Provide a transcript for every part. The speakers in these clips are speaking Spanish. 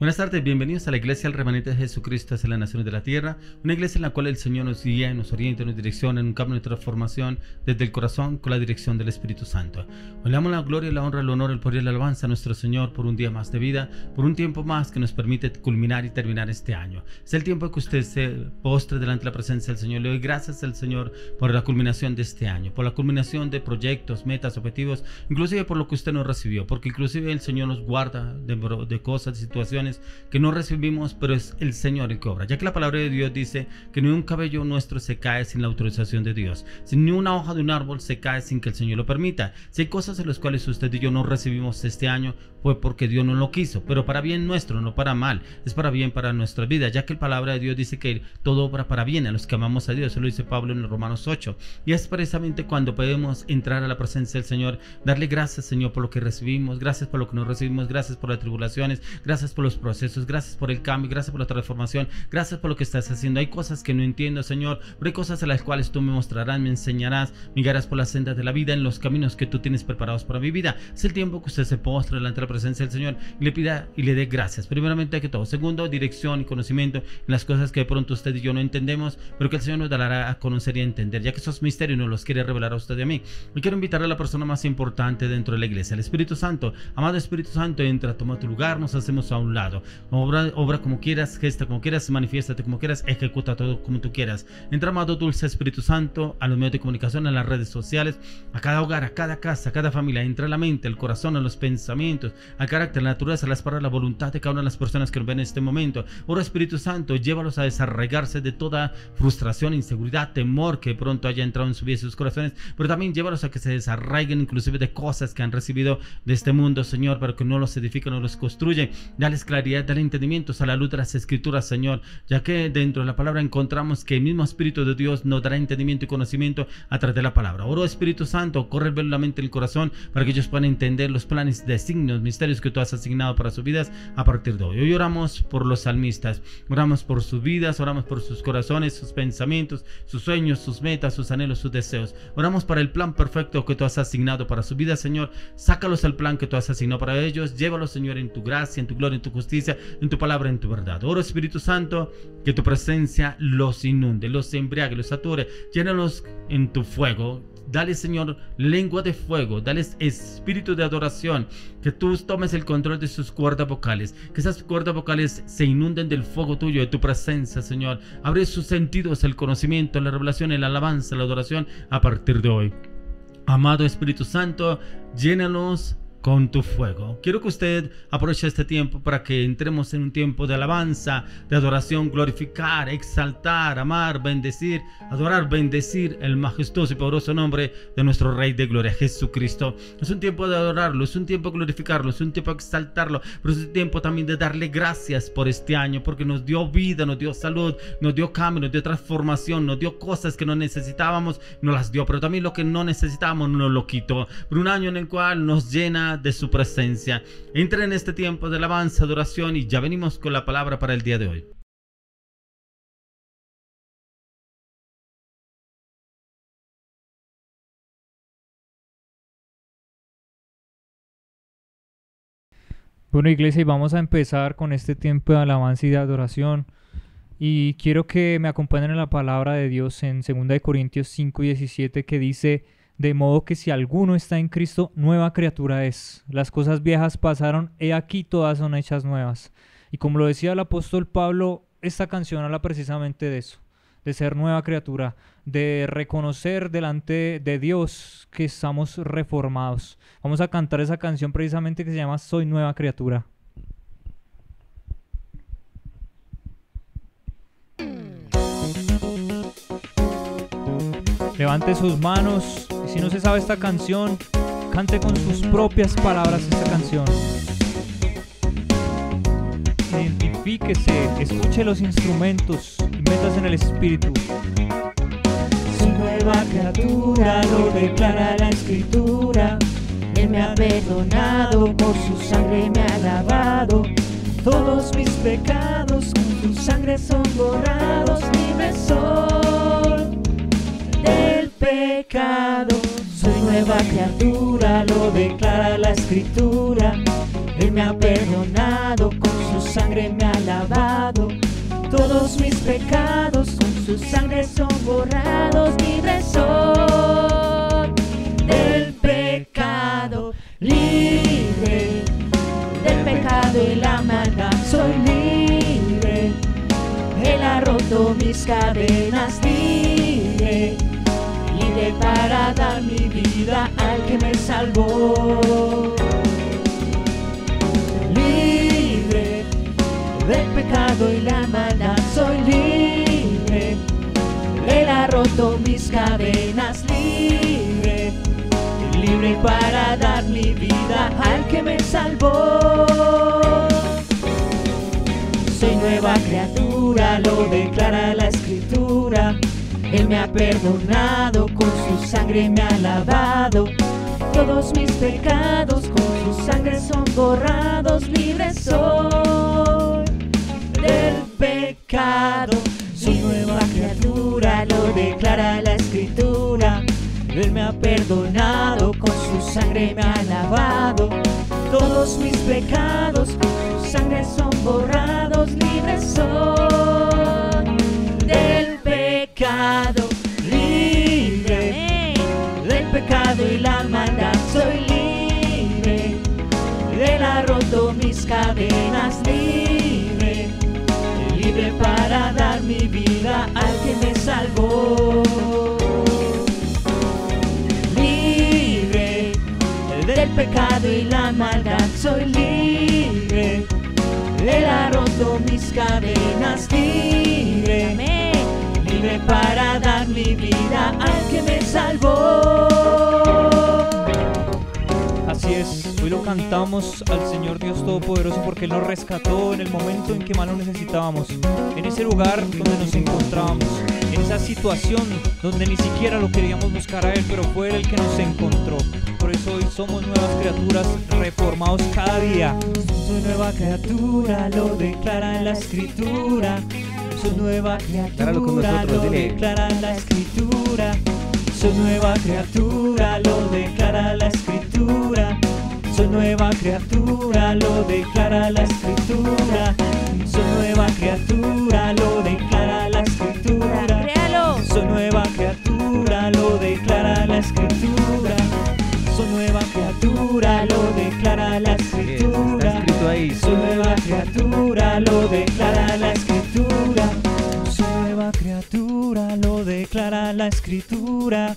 Buenas tardes, bienvenidos a la Iglesia del Remanente de Jesucristo hacia las naciones de la tierra, una iglesia en la cual el Señor nos guía, nos orienta, nos direcciona en un camino de transformación desde el corazón con la dirección del Espíritu Santo. Hoy le damos la gloria, la honra, el honor, el poder y la alabanza a nuestro Señor por un día más de vida, por un tiempo más que nos permite culminar y terminar este año. Es el tiempo que usted se postre delante de la presencia del Señor. Le doy gracias al Señor por la culminación de este año, por la culminación de proyectos, metas, objetivos, inclusive por lo que usted nos recibió, porque inclusive el Señor nos guarda de cosas, de situaciones que no recibimos, pero es el Señor el que obra, ya que la palabra de Dios dice que ni un cabello nuestro se cae sin la autorización de Dios, ni una hoja de un árbol se cae sin que el Señor lo permita. Si hay cosas en las cuales usted y yo no recibimos este año, fue porque Dios no lo quiso, pero para bien nuestro, no para mal, es para bien para nuestra vida, ya que la palabra de Dios dice que todo obra para bien a los que amamos a Dios. Eso lo dice Pablo en Romanos 8, y es precisamente cuando podemos entrar a la presencia del Señor, darle gracias, Señor, por lo que recibimos, gracias por lo que no recibimos, gracias por las tribulaciones, gracias por los procesos, gracias por el cambio, gracias por la transformación, gracias por lo que estás haciendo. Hay cosas que no entiendo, Señor, pero hay cosas a las cuales tú me mostrarás, me enseñarás, me guiarás por las sendas de la vida, en los caminos que tú tienes preparados para mi vida. Es el tiempo que usted se postre delante de la presencia del Señor y le pida y le dé gracias, primeramente que todo. Segundo, dirección y conocimiento en las cosas que de pronto usted y yo no entendemos, pero que el Señor nos dará a conocer y a entender, ya que esos misterios nos los quiere revelar a usted y a mí. Y quiero invitar a la persona más importante dentro de la iglesia, el Espíritu Santo. Amado Espíritu Santo, entra, toma tu lugar, nos hacemos a un lado. Obra como quieras, gesta como quieras, manifiéstate como quieras, ejecuta todo como tú quieras. Entra, amado dulce Espíritu Santo, a los medios de comunicación, a las redes sociales, a cada hogar, a cada casa, a cada familia. Entra a la mente, el corazón, a los pensamientos, al carácter, a la naturaleza, a las palabras, a la voluntad de cada una de las personas que nos ven en este momento. Ora, Espíritu Santo, llévalos a desarraigarse de toda frustración, inseguridad, temor que pronto haya entrado en su vida y sus corazones, pero también llévalos a que se desarraiguen inclusive de cosas que han recibido de este mundo, Señor, pero que no los edifica, no los construye. Dales claridad, dale entendimientos a la luz de las Escrituras, Señor, ya que dentro de la palabra encontramos que el mismo Espíritu de Dios nos dará entendimiento y conocimiento a través de la palabra. Oro, Espíritu Santo, corre el velo de la mente y el corazón para que ellos puedan entender los planes, designios, misterios que tú has asignado para sus vidas a partir de hoy. Hoy oramos por los salmistas, oramos por sus vidas, oramos por sus corazones, sus pensamientos, sus sueños, sus metas, sus anhelos, sus deseos. Oramos para el plan perfecto que tú has asignado para su vida, Señor. Sácalos al plan que tú has asignado para ellos. Llévalos, Señor, en tu gracia, en tu gloria, en tu justicia, en tu palabra, en tu verdad. Oro, Espíritu Santo, que tu presencia los inunde, los embriague, los sature. Llénalos en tu fuego. Dale, Señor, lengua de fuego, dales espíritu de adoración, que tú tomes el control de sus cuerdas vocales, que esas cuerdas vocales se inunden del fuego tuyo, de tu presencia, Señor. Abre sus sentidos, el conocimiento, la revelación, la alabanza, la adoración a partir de hoy. Amado Espíritu Santo, llénanos con tu fuego. Quiero que usted aproveche este tiempo para que entremos en un tiempo de alabanza, de adoración, glorificar, exaltar, amar, bendecir, adorar, bendecir el majestuoso y poderoso nombre de nuestro Rey de Gloria, Jesucristo. Es un tiempo de adorarlo, es un tiempo de glorificarlo, es un tiempo de exaltarlo, pero es un tiempo también de darle gracias por este año, porque nos dio vida, nos dio salud, nos dio cambio, nos dio transformación, nos dio cosas que no necesitábamos, nos las dio, pero también lo que no necesitábamos nos lo quitó. Por un año en el cual nos llena de su presencia. Entra en este tiempo de alabanza, adoración, y ya venimos con la palabra para el día de hoy. Bueno, iglesia, y vamos a empezar con este tiempo de alabanza y de adoración. Y quiero que me acompañen en la palabra de Dios en 2 Corintios 5:17, que dice: de modo que si alguno está en Cristo, nueva criatura es. Las cosas viejas pasaron, he aquí todas son hechas nuevas. Y como lo decía el apóstol Pablo, esta canción habla precisamente de eso, de ser nueva criatura, de reconocer delante de Dios que estamos reformados. Vamos a cantar esa canción precisamente que se llama Soy nueva criatura. Levante sus manos y si no se sabe esta canción, cante con sus propias palabras esta canción. Identifíquese, escuche los instrumentos y métase en el espíritu. Soy nueva criatura, lo declara la Escritura. Él me ha perdonado, por su sangre me ha lavado. Todos mis pecados con tu sangre son borrados. Libre soy del pecado. Soy nueva criatura, lo declara la Escritura. Él me ha perdonado, con su sangre me ha lavado. Todos mis pecados con su sangre son borrados. Libre soy del pecado, libre del pecado y la maldad. Soy libre, Él ha roto mis cadenas. Libre, libre para dar mi vida al que me salvó. Libre del pecado y la maldad. Soy libre, Él ha roto mis cadenas. Libre, libre para dar mi vida al que me salvó. Soy nueva criatura, lo declara la Escritura. Él me ha perdonado, con su sangre me ha lavado. Todos mis pecados con su sangre son borrados. Libre soy del pecado. Soy nueva criatura, lo declara la Escritura. Él me ha perdonado, con su sangre me ha lavado. Todos mis pecados con su sangre son borrados. Libre soy del pecado, libre del pecado y la maldad. Soy libre, Él ha roto mis cadenas. Libre, libre para dar mi vida al que me salvó. Libre del pecado y la maldad. Soy libre, Él ha roto mis cadenas. Libre, libre para dar mi vida al que me salvó. Así es, hoy lo cantamos al Señor Dios Todopoderoso porque Él nos rescató en el momento en que más lo necesitábamos, en ese lugar donde nos encontrábamos, en esa situación donde ni siquiera lo queríamos buscar a Él, pero fue Él el que nos encontró. Por eso hoy somos nuevas criaturas, reformados cada día. Soy nueva criatura, lo declara la Escritura. Soy nueva criatura, lo declara la Escritura. Soy nueva criatura, lo declara la Escritura. Soy nueva criatura, lo declara la Escritura. Soy nueva criatura, lo declara la Escritura. Soy nueva criatura, lo declara la Escritura. Soy nueva criatura, lo declara la Escritura. Soy nueva criatura, lo declara la Escritura. Soy nueva criatura, lo declara la Escritura.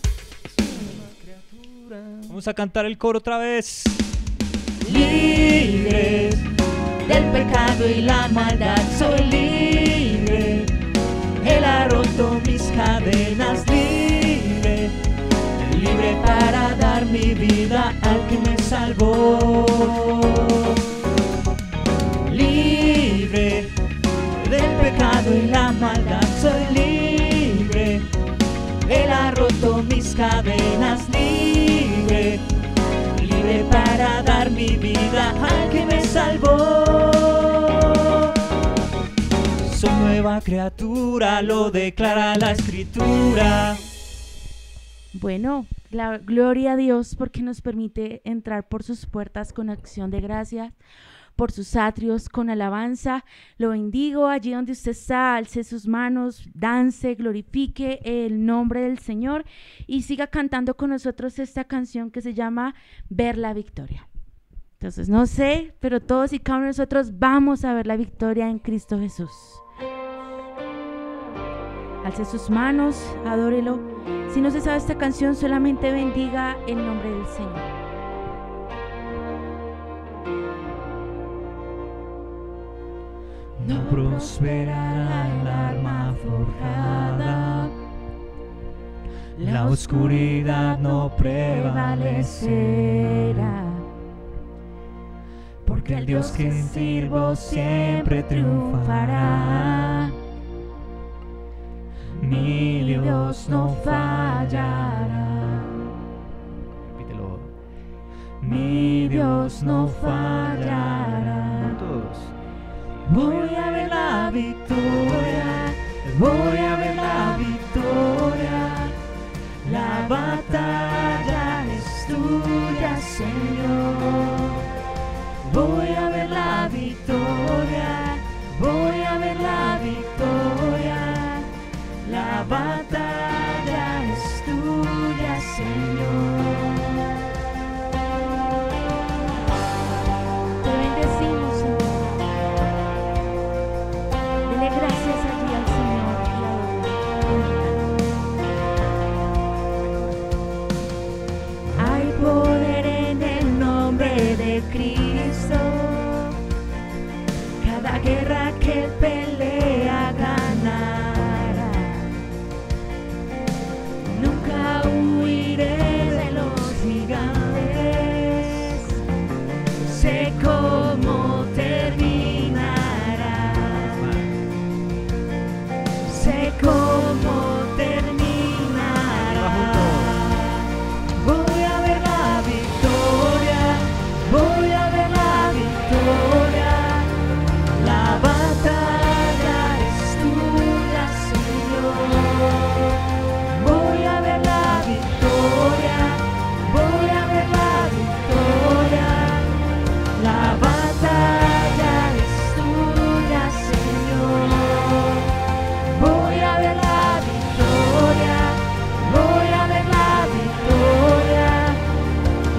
Vamos a cantar el coro otra vez. Libre del pecado y la maldad. Soy libre, Él ha roto mis cadenas. Libre, libre para dar mi vida al que me salvó. Libre del pecado y la maldad. Soy libre, Él ha roto mis cadenas. Libre, libre para dar mi vida al que me salvó. Soy nueva criatura, lo declara la Escritura. Bueno, la gloria a Dios porque nos permite entrar por sus puertas con acción de gracias, por sus atrios con alabanza. Lo bendigo allí donde usted está, alce sus manos, dance, glorifique el nombre del Señor y siga cantando con nosotros esta canción que se llama Ver la Victoria. Entonces, no sé, pero todos y cada uno de nosotros vamos a ver la victoria en Cristo Jesús. Alce sus manos, adórelo. Si no se sabe esta canción, solamente bendiga el nombre del Señor. No prosperará el arma forjada, la oscuridad no prevalecerá, porque el Dios que sirvo siempre triunfará. Mi Dios no fallará. Repítelo. Mi Dios no fallará. Todos. Voy a ver la victoria, voy a ver la victoria. La batalla es tuya, Señor. voy a ver la victoria, voy a ver la victoria. La batalla es tuya, Señor. Te bendecimos, Señor. Dile gracias allí al Señor y adóralo. Hay poder en el nombre de Cristo. Cada guerra que Él pelea ganará. Nunca huiré de los gigantes. Sé cómo terminará. Sé cómo terminará. Voy a ver la victoria, voy a ver la victoria. La batalla es tuya, Señor. Voy a ver la victoria, voy a ver la victoria. La batalla es tuya, Señor. Voy a ver la victoria, voy a ver la victoria.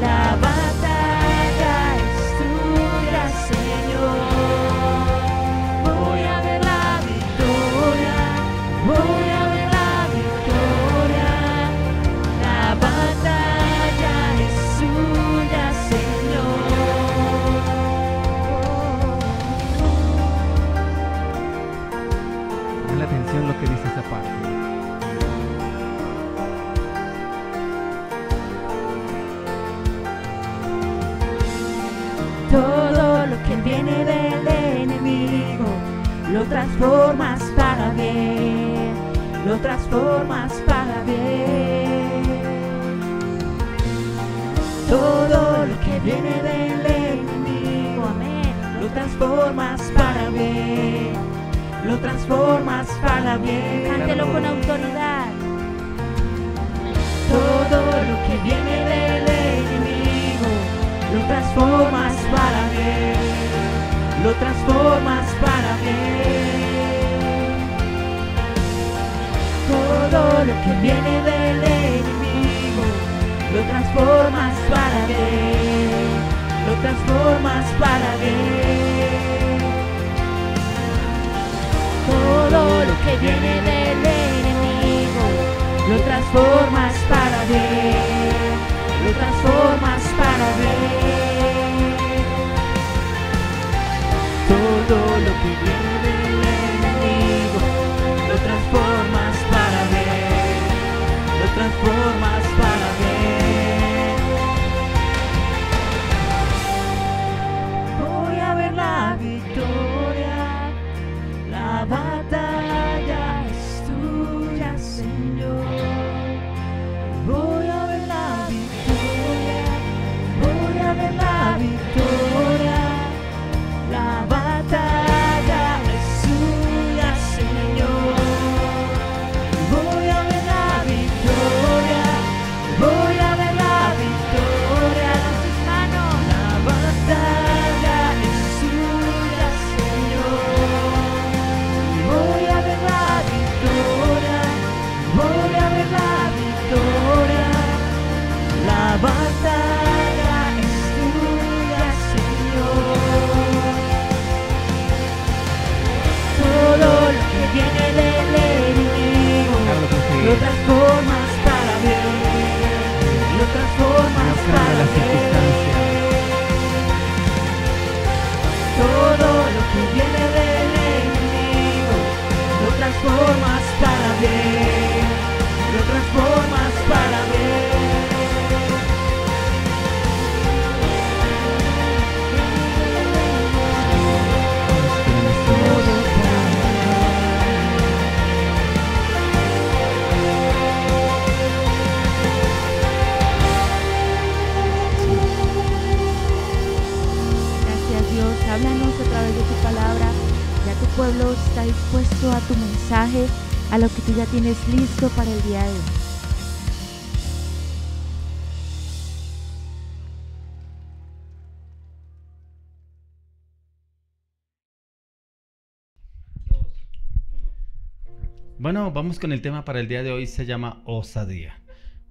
La batalla es tuya, Señor. Voy a ver la victoria, voy a ver la victoria. La batalla es suya, Señor. Ponle atención lo que dice esa parte. Todo lo que viene del enemigo lo transformas para bien, lo transformas para bien. Todo lo que viene del enemigo, amén, lo transformas para bien, lo transformas para bien. Cántelo con autoridad. Todo lo que viene del enemigo lo transformas para bien, lo transformas para bien. Todo lo que viene del enemigo lo transformas para bien, lo transformas para bien. Todo lo que viene del enemigo lo transformas para bien, lo transformas para bien. Todo lo que viene del enemigo lo transformas para bien, lo transformas para bien. Voy a ver la victoria, la batalla es tuya, Señor. Voy a ver la victoria, voy a ver la victoria. La batalla es suya, Señor. Voy a ver la victoria, voy a ver la victoria. En tus manos. La batalla es suya, Señor. Voy a ver la victoria, voy a ver la victoria. La batalla es tuya, Señor. Todo lo que viene del enemigo lo transformas para bien, lo transformas para bien. Todo lo que viene del enemigo lo transformas para bien, lo transformas para bien. Gracias, Dios. Háblanos a través de tu palabra. Ya tu pueblo está dispuesto a tu mensaje, a lo que tú ya tienes listo para el día de hoy. Bueno, vamos con el tema para el día de hoy, se llama osadía.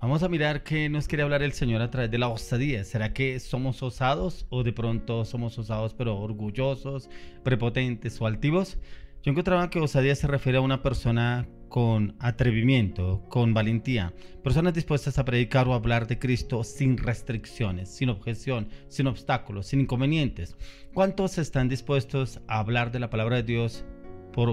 Vamos a mirar qué nos quiere hablar el Señor a través de la osadía. ¿Será que somos osados o de pronto somos osados pero orgullosos, prepotentes o altivos? Yo encontraba que osadía se refiere a una persona con atrevimiento, con valentía, personas dispuestas a predicar o hablar de Cristo sin restricciones, sin objeción, sin obstáculos, sin inconvenientes. ¿Cuántos están dispuestos a hablar de la palabra de Dios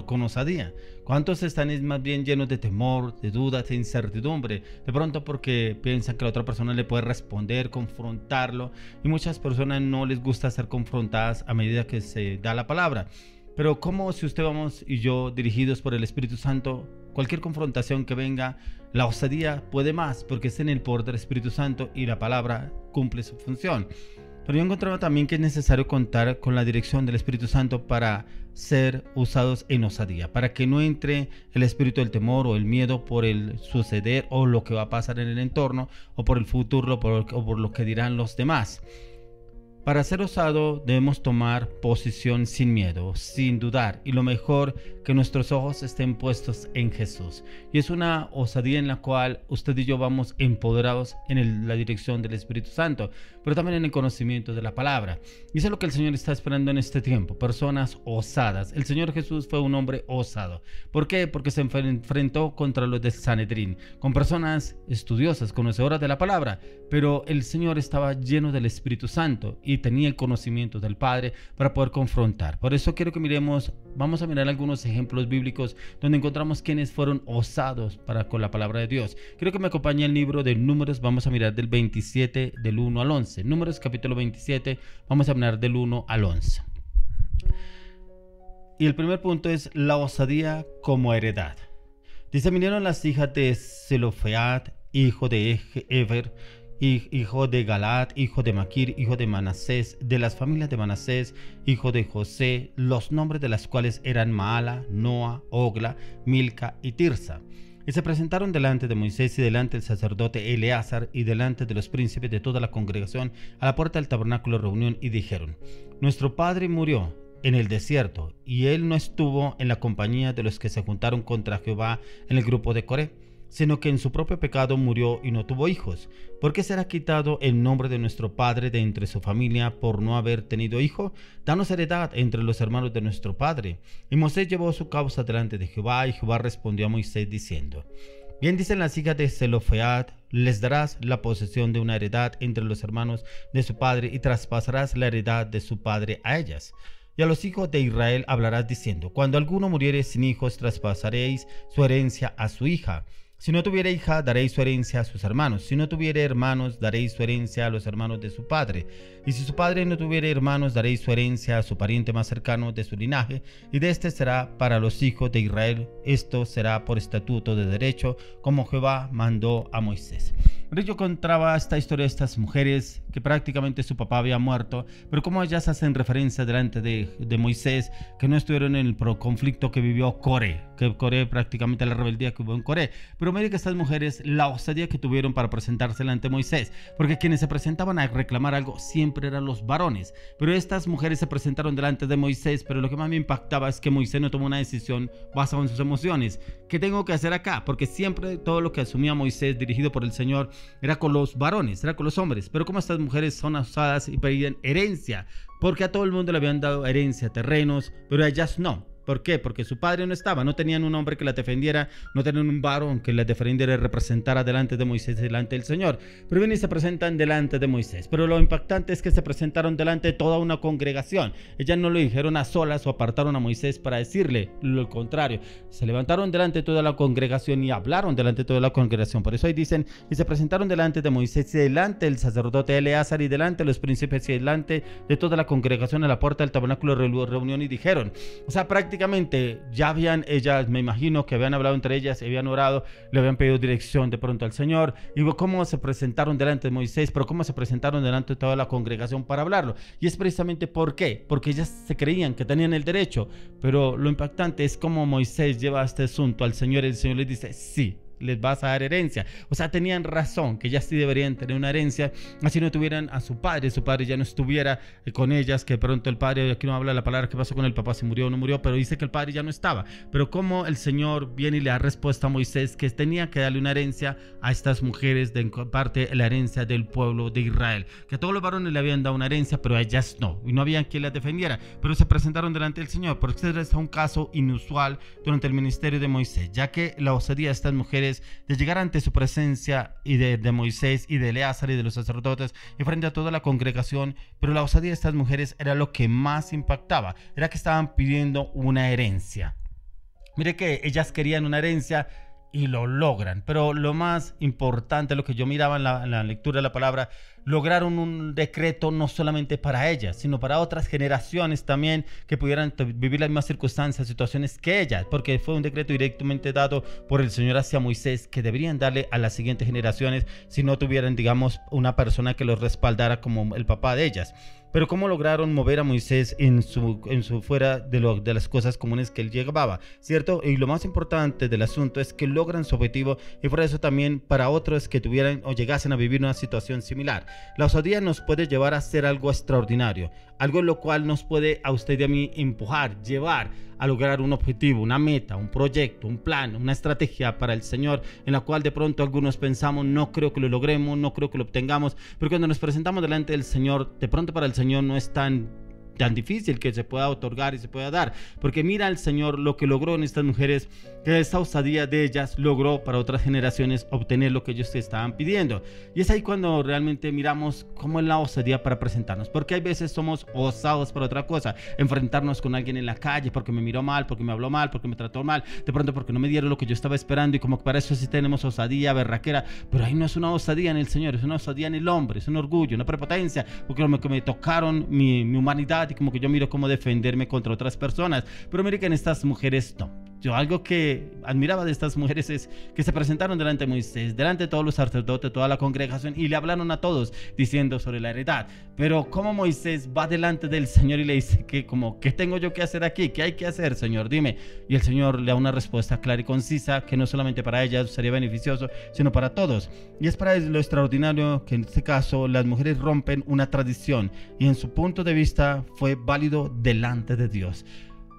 con osadía? ¿Cuántos están más bien llenos de temor, de dudas, de incertidumbre? De pronto porque piensan que la otra persona le puede responder, confrontarlo, y muchas personas no les gusta ser confrontadas a medida que se da la palabra. Pero como si usted vamos y yo dirigidos por el Espíritu Santo, cualquier confrontación que venga, la osadía puede más porque está en el poder del Espíritu Santo y la palabra cumple su función. Pero yo encontraba también que es necesario contar con la dirección del Espíritu Santo para ser usados en osadía, para que no entre el espíritu del temor o el miedo por el suceder o lo que va a pasar en el entorno o por el futuro o por lo que dirán los demás. Para ser osado debemos tomar posición sin miedo, sin dudar, y lo mejor, que nuestros ojos estén puestos en Jesús. Y es una osadía en la cual usted y yo vamos empoderados en la dirección del Espíritu Santo, pero también en el conocimiento de la palabra. Y eso es lo que el Señor está esperando en este tiempo, personas osadas. El Señor Jesús fue un hombre osado. ¿Por qué? Porque se enfrentó contra los de Sanedrín, con personas estudiosas, conocedoras de la palabra, pero el Señor estaba lleno del Espíritu Santo y tenía el conocimiento del Padre para poder confrontar. Por eso quiero que vamos a mirar algunos ejemplos bíblicos donde encontramos quienes fueron osados con la palabra de Dios. Quiero que me acompañe el libro de Números, vamos a mirar del 27 del 1 al 11. Números capítulo 27, vamos a mirar del 1 al 11. Y el primer punto es la osadía como heredad. Dice: vinieron las hijas de Zelofead, hijo de Eber, hijo de Galaad, hijo de Maquir, hijo de Manasés, de las familias de Manasés, hijo de José, los nombres de las cuales eran Maala, Noa, Ogla, Milca y Tirsa. Y se presentaron delante de Moisés y delante del sacerdote Eleazar y delante de los príncipes de toda la congregación a la puerta del tabernáculo de reunión y dijeron: nuestro padre murió en el desierto y él no estuvo en la compañía de los que se juntaron contra Jehová en el grupo de Coré, sino que en su propio pecado murió y no tuvo hijos. ¿Por qué será quitado el nombre de nuestro padre de entre su familia por no haber tenido hijo? Danos heredad entre los hermanos de nuestro padre. Y Moisés llevó su causa delante de Jehová, y Jehová respondió a Moisés diciendo: bien dicen las hijas de Zelofead, les darás la posesión de una heredad entre los hermanos de su padre, y traspasarás la heredad de su padre a ellas. Y a los hijos de Israel hablarás diciendo: cuando alguno muriere sin hijos, traspasaréis su herencia a su hija. Si no tuviere hija, daréis su herencia a sus hermanos. Si no tuviere hermanos, daréis su herencia a los hermanos de su padre. Y si su padre no tuviere hermanos, daréis su herencia a su pariente más cercano de su linaje. Y de este será para los hijos de Israel. Esto será por estatuto de derecho, como Jehová mandó a Moisés. Yo encontraba esta historia de estas mujeres que prácticamente su papá había muerto, pero como ellas hacen referencia delante de Moisés, que no estuvieron en el conflicto que vivió Coré, prácticamente la rebeldía que hubo en Coré. Pero mire que estas mujeres, la osadía que tuvieron para presentarse delante de Moisés, porque quienes se presentaban a reclamar algo siempre eran los varones, pero estas mujeres se presentaron delante de Moisés. Pero lo que más me impactaba es que Moisés no tomó una decisión basada en sus emociones. ¿Qué tengo que hacer acá? Porque siempre todo lo que asumía Moisés dirigido por el Señor era con los varones, era con los hombres. Pero como estas mujeres son osadas y pedían herencia, porque a todo el mundo le habían dado herencia, terrenos, pero a ellas no. ¿Por qué? Porque su padre no estaba, no tenían un hombre que las defendiera, no tenían un varón que las defendiera y representara delante de Moisés, delante del Señor. Pero vienen y se presentan delante de Moisés. Pero lo impactante es que se presentaron delante de toda una congregación. Ellas no lo dijeron a solas o apartaron a Moisés para decirle lo contrario. Se levantaron delante de toda la congregación y hablaron delante de toda la congregación. Por eso ahí dicen: y se presentaron delante de Moisés y delante del sacerdote Eleazar y delante de los príncipes y delante de toda la congregación a la puerta del tabernáculo de reunión y dijeron. O sea, prácticamente ya habían, ellas me imagino que habían hablado entre ellas, habían orado, le habían pedido dirección de pronto al Señor. Y cómo se presentaron delante de Moisés, pero cómo se presentaron delante de toda la congregación para hablarlo. Y es precisamente ¿por qué? Porque ellas se creían que tenían el derecho. Pero lo impactante es cómo Moisés lleva este asunto al Señor y el Señor les dice: sí, les vas a dar herencia. O sea, tenían razón, que ellas sí deberían tener una herencia, así no tuvieran a su padre ya no estuviera con ellas, que pronto el padre, aquí no habla la palabra qué pasó con el papá, si murió o no murió, pero dice que el padre ya no estaba. Pero como el Señor viene y le da respuesta a Moisés que tenía que darle una herencia a estas mujeres, de parte de la herencia del pueblo de Israel, que a todos los varones le habían dado una herencia, pero a ellas no, y no había quien las defendiera, pero se presentaron delante del Señor, porque este es un caso inusual durante el ministerio de Moisés, ya que la osadía de estas mujeres de llegar ante su presencia y de Moisés y de Eleazar y de los sacerdotes y frente a toda la congregación, pero la osadía de estas mujeres era lo que más impactaba, era que estaban pidiendo una herencia. Mire que ellas querían una herencia y lo logran, pero lo más importante, lo que yo miraba en la lectura de la palabra, lograron un decreto no solamente para ellas, sino para otras generaciones también que pudieran vivir las mismas circunstancias, situaciones que ellas, porque fue un decreto directamente dado por el Señor hacia Moisés que deberían darle a las siguientes generaciones si no tuvieran, digamos, una persona que los respaldara como el papá de ellas. Pero ¿cómo lograron mover a Moisés en su fuera de las cosas comunes que él llevaba? ¿Cierto? Y lo más importante del asunto es que logran su objetivo y por eso también para otros que tuvieran o llegasen a vivir una situación similar. La osadía nos puede llevar a hacer algo extraordinario, algo en lo cual nos puede a usted y a mí empujar, llevar a lograr un objetivo, una meta, un proyecto, un plan, una estrategia para el Señor, en la cual de pronto algunos pensamos, no creo que lo logremos, no creo que lo obtengamos, pero cuando nos presentamos delante del Señor, de pronto para el Señor no es tan difícil que se pueda otorgar y se pueda dar, porque mira el Señor lo que logró en estas mujeres, que esta osadía de ellas logró para otras generaciones obtener lo que ellos se estaban pidiendo. Y es ahí cuando realmente miramos cómo es la osadía para presentarnos, porque hay veces somos osados para otra cosa, enfrentarnos con alguien en la calle porque me miró mal, porque me habló mal, porque me trató mal, de pronto porque no me dieron lo que yo estaba esperando, y como que para eso sí tenemos osadía, berraquera, pero ahí no es una osadía en el Señor, es una osadía en el hombre, es un orgullo, una prepotencia, porque como que me tocaron mi humanidad y como que yo miro cómo defenderme contra otras personas. Pero mire que en estas mujeres no. Yo algo que admiraba de estas mujeres es que se presentaron delante de Moisés, delante de todos los sacerdotes, toda la congregación, y le hablaron a todos diciendo sobre la heredad. Pero como Moisés va delante del Señor y le dice que como, ¿qué tengo yo que hacer aquí? ¿Qué hay que hacer, Señor? Dime. Y el Señor le da una respuesta clara y concisa que no solamente para ellas sería beneficioso, sino para todos. Y es para lo extraordinario que en este caso las mujeres rompen una tradición y en su punto de vista fue válido delante de Dios.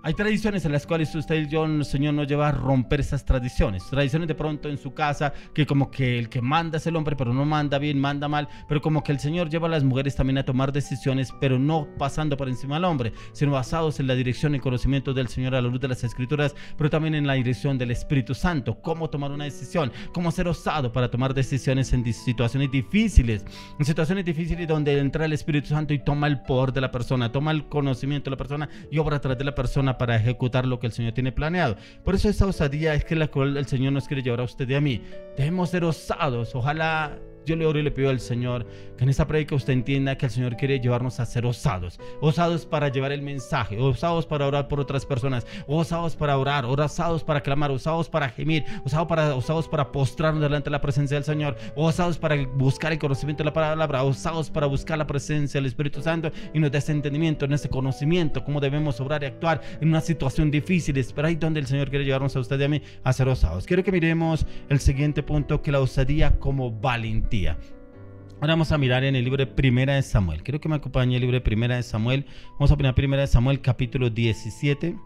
Hay tradiciones en las cuales usted y yo, el Señor nos lleva a romper esas tradiciones. Tradiciones de pronto en su casa, que como que el que manda es el hombre, pero no manda bien, manda mal. Pero como que el Señor lleva a las mujeres también a tomar decisiones, pero no pasando por encima del hombre, sino basados en la dirección y conocimiento del Señor a la luz de las Escrituras, pero también en la dirección del Espíritu Santo. Cómo tomar una decisión, cómo ser osado para tomar decisiones en situaciones difíciles. En situaciones difíciles donde entra el Espíritu Santo y toma el poder de la persona, toma el conocimiento de la persona y obra a través de la persona para ejecutar lo que el Señor tiene planeado. Por eso esa osadía es que la cual el Señor nos quiere llevar a usted y a mí. Debemos ser osados. Ojalá yo le oro y le pido al Señor que en esta prédica usted entienda que el Señor quiere llevarnos a ser osados. Osados para llevar el mensaje, osados para orar por otras personas, osados para orar, osados para clamar, osados para gemir, osados para postrarnos delante de la presencia del Señor, osados para buscar el conocimiento de la palabra, osados para buscar la presencia del Espíritu Santo y nos dé ese entendimiento, en ese conocimiento, cómo debemos obrar y actuar en una situación difícil. Pero ahí donde el Señor quiere llevarnos a usted y a mí a ser osados. Quiero que miremos el siguiente punto, que la osadía como valentía. Ahora vamos a mirar en el libro de Primera de Samuel. Quiero que me acompañe el libro de Primera de Samuel. Vamos a mirar Primera de Samuel capítulo 17.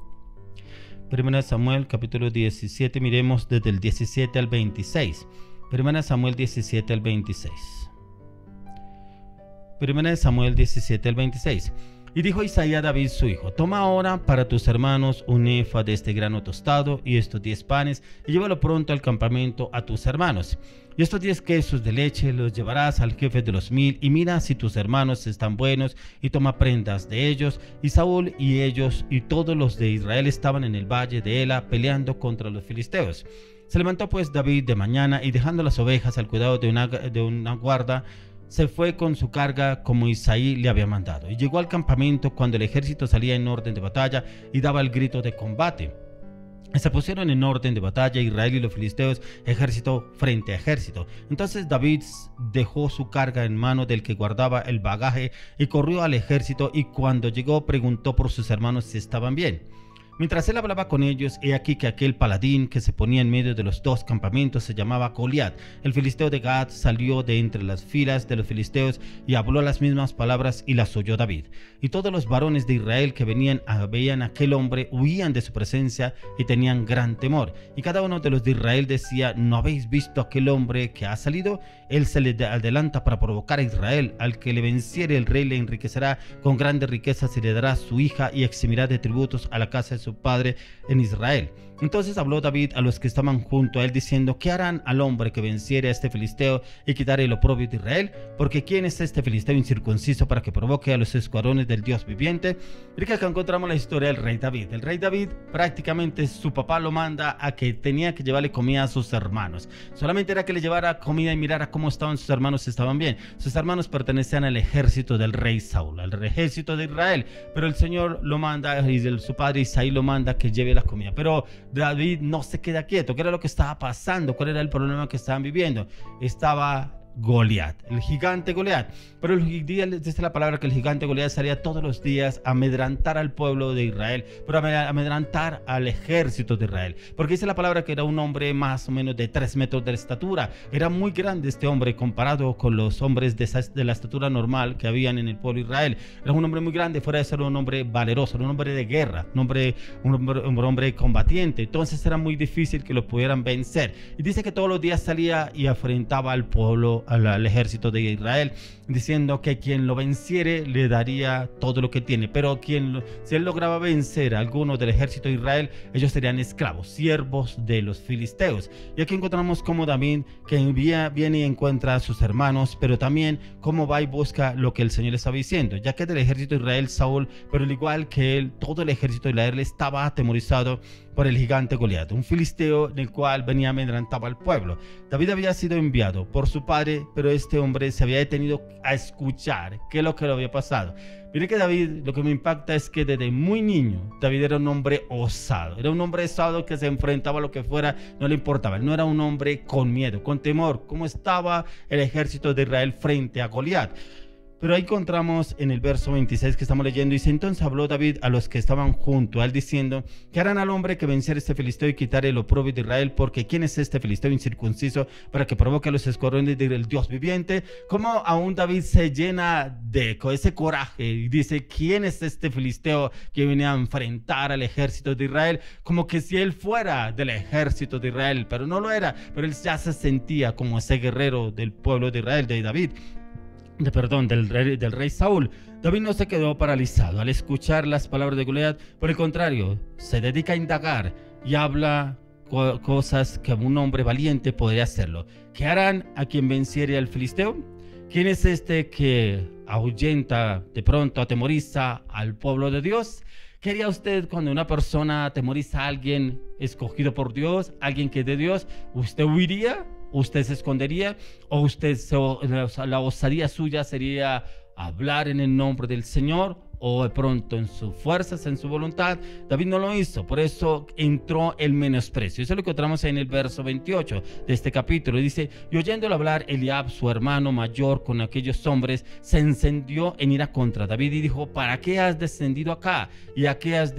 Primera de Samuel capítulo 17. Miremos desde el 17 al 26. Primera de Samuel 17 al 26. Primera de Samuel 17 al 26. Y dijo Isaí a David su hijo: toma ahora para tus hermanos un efa de este grano tostado y estos 10 panes, y llévalo pronto al campamento a tus hermanos. Y estos 10 quesos de leche los llevarás al jefe de los 1000, y mira si tus hermanos están buenos, y toma prendas de ellos. Y Saúl y ellos y todos los de Israel estaban en el valle de Ela peleando contra los filisteos. Se levantó pues David de mañana, y dejando las ovejas al cuidado de una guarda, se fue con su carga como Isaí le había mandado, y llegó al campamento cuando el ejército salía en orden de batalla y daba el grito de combate. Y se pusieron en orden de batalla Israel y los filisteos, ejército frente a ejército. Entonces David dejó su carga en mano del que guardaba el bagaje y corrió al ejército, y cuando llegó preguntó por sus hermanos si estaban bien. Mientras él hablaba con ellos, he aquí que aquel paladín que se ponía en medio de los dos campamentos se llamaba Goliat, el filisteo de Gat, salió de entre las filas de los filisteos y habló las mismas palabras y las oyó David. Y todos los varones de Israel que veían a aquel hombre huían de su presencia y tenían gran temor. Y cada uno de los de Israel decía: ¿no habéis visto aquel hombre que ha salido? Él se le adelanta para provocar a Israel. Al que le venciere el rey le enriquecerá con grandes riquezas y le dará su hija y eximirá de tributos a la casa de su padre en Israel. Entonces habló David a los que estaban junto a él diciendo: ¿qué harán al hombre que venciere a este filisteo y quitare el oprobio de Israel? Porque ¿quién es este filisteo incircunciso para que provoque a los escuadrones del Dios viviente? Y que acá encontramos la historia del rey David. El rey David prácticamente su papá lo manda a que tenía que llevarle comida a sus hermanos. Solamente era que le llevara comida y mirara cómo estaban sus hermanos, si estaban bien. Sus hermanos pertenecían al ejército del rey Saúl, al ejército de Israel. Pero el Señor lo manda, y su padre Isaí lo manda que lleve la comida. Pero David no se queda quieto. ¿Qué era lo que estaba pasando? ¿Cuál era el problema que estaban viviendo? Estaba Goliat, el gigante Goliat. Pero el día dice la palabra que el gigante Goliat salía todos los días a amedrantar al pueblo de Israel, pero a amedrantar al ejército de Israel. Porque dice la palabra que era un hombre más o menos de 3 metros de estatura. Era muy grande este hombre comparado con los hombres de la estatura normal que habían en el pueblo de Israel. Era un hombre muy grande, fuera de ser un hombre valeroso, un hombre de guerra, un hombre combatiente. Entonces era muy difícil que lo pudieran vencer. Y dice que todos los días salía y afrentaba al pueblo, al ejército de Israel, diciendo que quien lo venciere le daría todo lo que tiene, pero si él lograba vencer a alguno del ejército de Israel, ellos serían esclavos, siervos de los filisteos. Y aquí encontramos cómo David, que viene y encuentra a sus hermanos, pero también cómo va y busca lo que el Señor le estaba diciendo, ya que del ejército de Israel Saúl, pero al igual que él, todo el ejército de Israel estaba atemorizado por el gigante Goliat, un filisteo del cual venía amedrentaba al pueblo. David había sido enviado por su padre, pero este hombre se había detenido a escuchar qué es lo que le había pasado. Mire que David, lo que me impacta es que desde muy niño David era un hombre osado, era un hombre osado que se enfrentaba a lo que fuera, no le importaba. Él no era un hombre con miedo, con temor, como estaba el ejército de Israel frente a Goliat. Pero ahí encontramos en el verso 26 que estamos leyendo, dice: entonces habló David a los que estaban junto a él diciendo: ¿qué harán al hombre que venciere este filisteo y quitare el oprobio de Israel? Porque ¿quién es este filisteo incircunciso para que provoque a los escuadrones del Dios viviente? Como aún David se llena de ese coraje y dice: ¿quién es este filisteo que viene a enfrentar al ejército de Israel? Como que si él fuera del ejército de Israel, pero no lo era, pero él ya se sentía como ese guerrero del pueblo de Israel, de David. Del rey Saúl. David no se quedó paralizado al escuchar las palabras de Goliat, por el contrario, se dedica a indagar y habla cosas que un hombre valiente podría hacerlo. ¿Qué harán a quien venciere al filisteo? ¿Quién es este que ahuyenta, de pronto atemoriza al pueblo de Dios? ¿Qué haría usted cuando una persona atemoriza a alguien escogido por Dios, alguien que es de Dios? ¿Usted huiría? ¿Usted se escondería? ¿O la osadía suya sería hablar en el nombre del Señor? ¿O de pronto en sus fuerzas, en su voluntad? David no lo hizo, por eso entró el menosprecio. Eso lo encontramos en el verso 28 de este capítulo. Dice: y oyéndolo hablar, Eliab, su hermano mayor, con aquellos hombres, se encendió en ira contra David y dijo: ¿para qué has descendido acá? ¿Y a qué has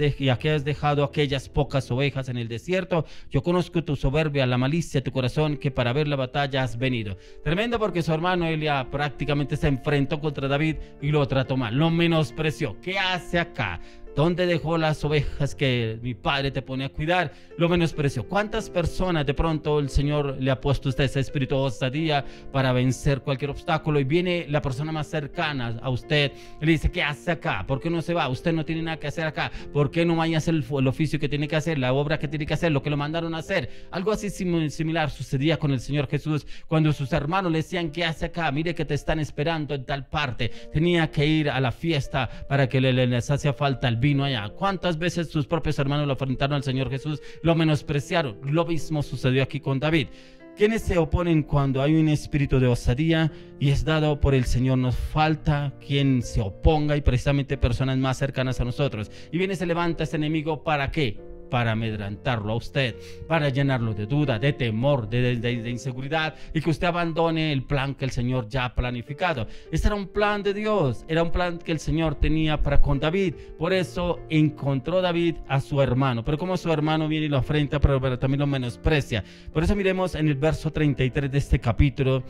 dejado aquellas pocas ovejas en el desierto? Yo conozco tu soberbia, la malicia de tu corazón, que para ver la batalla has venido. Tremendo, porque su hermano Eliab prácticamente se enfrentó contra David y lo trató mal, lo menospreció. ¿Qué hace acá? ¿Dónde dejó las ovejas que mi padre te pone a cuidar? Lo menospreció. ¿Cuántas personas de pronto el Señor le ha puesto a usted ese espíritu de osadía para vencer cualquier obstáculo? Y viene la persona más cercana a usted y le dice: ¿qué hace acá? ¿Por qué no se va? Usted no tiene nada que hacer acá. ¿Por qué no vaya a hacer el oficio que tiene que hacer, la obra que tiene que hacer, lo que lo mandaron a hacer? Algo así similar sucedía con el Señor Jesús cuando sus hermanos le decían: ¿qué hace acá? Mire que te están esperando en tal parte. Tenía que ir a la fiesta para que les hacía falta el vino allá. ¿Cuántas veces sus propios hermanos lo enfrentaron al Señor Jesús? Lo menospreciaron. Lo mismo sucedió aquí con David. ¿Quiénes se oponen cuando hay un espíritu de osadía y es dado por el Señor? Nos falta quien se oponga, y precisamente personas más cercanas a nosotros. Y viene, se levanta ese enemigo, ¿para qué? para amedrentarlo a usted, para llenarlo de duda, de temor, de inseguridad, y que usted abandone el plan que el Señor ya ha planificado. Este era un plan de Dios, era un plan que el Señor tenía para con David. Por eso encontró David a su hermano, pero como su hermano viene y lo afrenta, pero también lo menosprecia. Por eso miremos en el verso 33 de este capítulo,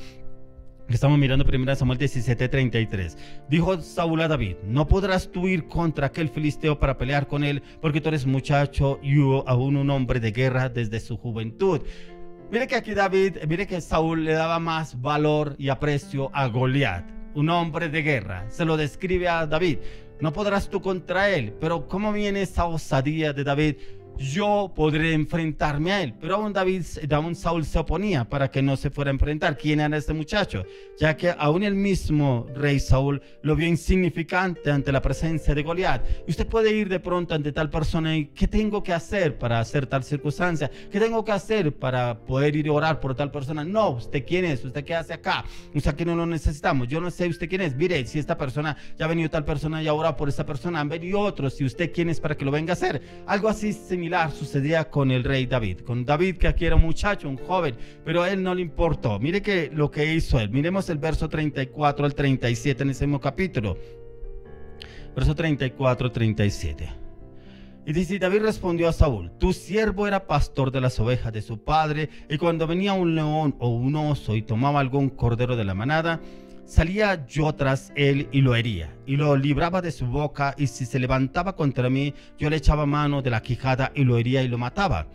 que estamos mirando 1 Samuel 17:33. Dijo Saúl a David: no podrás tú ir contra aquel filisteo para pelear con él, porque tú eres muchacho y aún un hombre de guerra desde su juventud. Mire que aquí mire que Saúl le daba más valor y aprecio a Goliat, un hombre de guerra. Se lo describe a David: no podrás tú contra él. Pero ¿cómo viene esa osadía de David? Yo podré enfrentarme a él. Pero aún Saúl se oponía para que no se fuera a enfrentar. ¿Quién era este muchacho? Ya que aún el mismo rey Saúl lo vio insignificante ante la presencia de Goliat. Y usted puede ir de pronto ante tal persona y ¿qué tengo que hacer para hacer tal circunstancia? ¿Qué tengo que hacer para poder ir a orar por tal persona? No, ¿usted quién es? ¿Usted qué hace acá? Usted aquí no lo necesitamos. Yo no sé usted quién es. Mire, si esta persona, ya ha venido tal persona y ha orado por esta persona, han venido otros. ¿Y usted quién es para que lo venga a hacer? Algo así similar sucedía con el rey David, con David, que aquí era un muchacho, un joven, pero a él no le importó. Mire que lo que hizo él. Miremos el verso 34 al 37 en ese mismo capítulo. Verso 34-37. Y dice: David respondió a Saúl: tu siervo era pastor de las ovejas de su padre, y cuando venía un león o un oso y tomaba algún cordero de la manada, salía yo tras él y lo hería, y lo libraba de su boca, y si se levantaba contra mí, yo le echaba mano de la quijada y lo hería y lo mataba.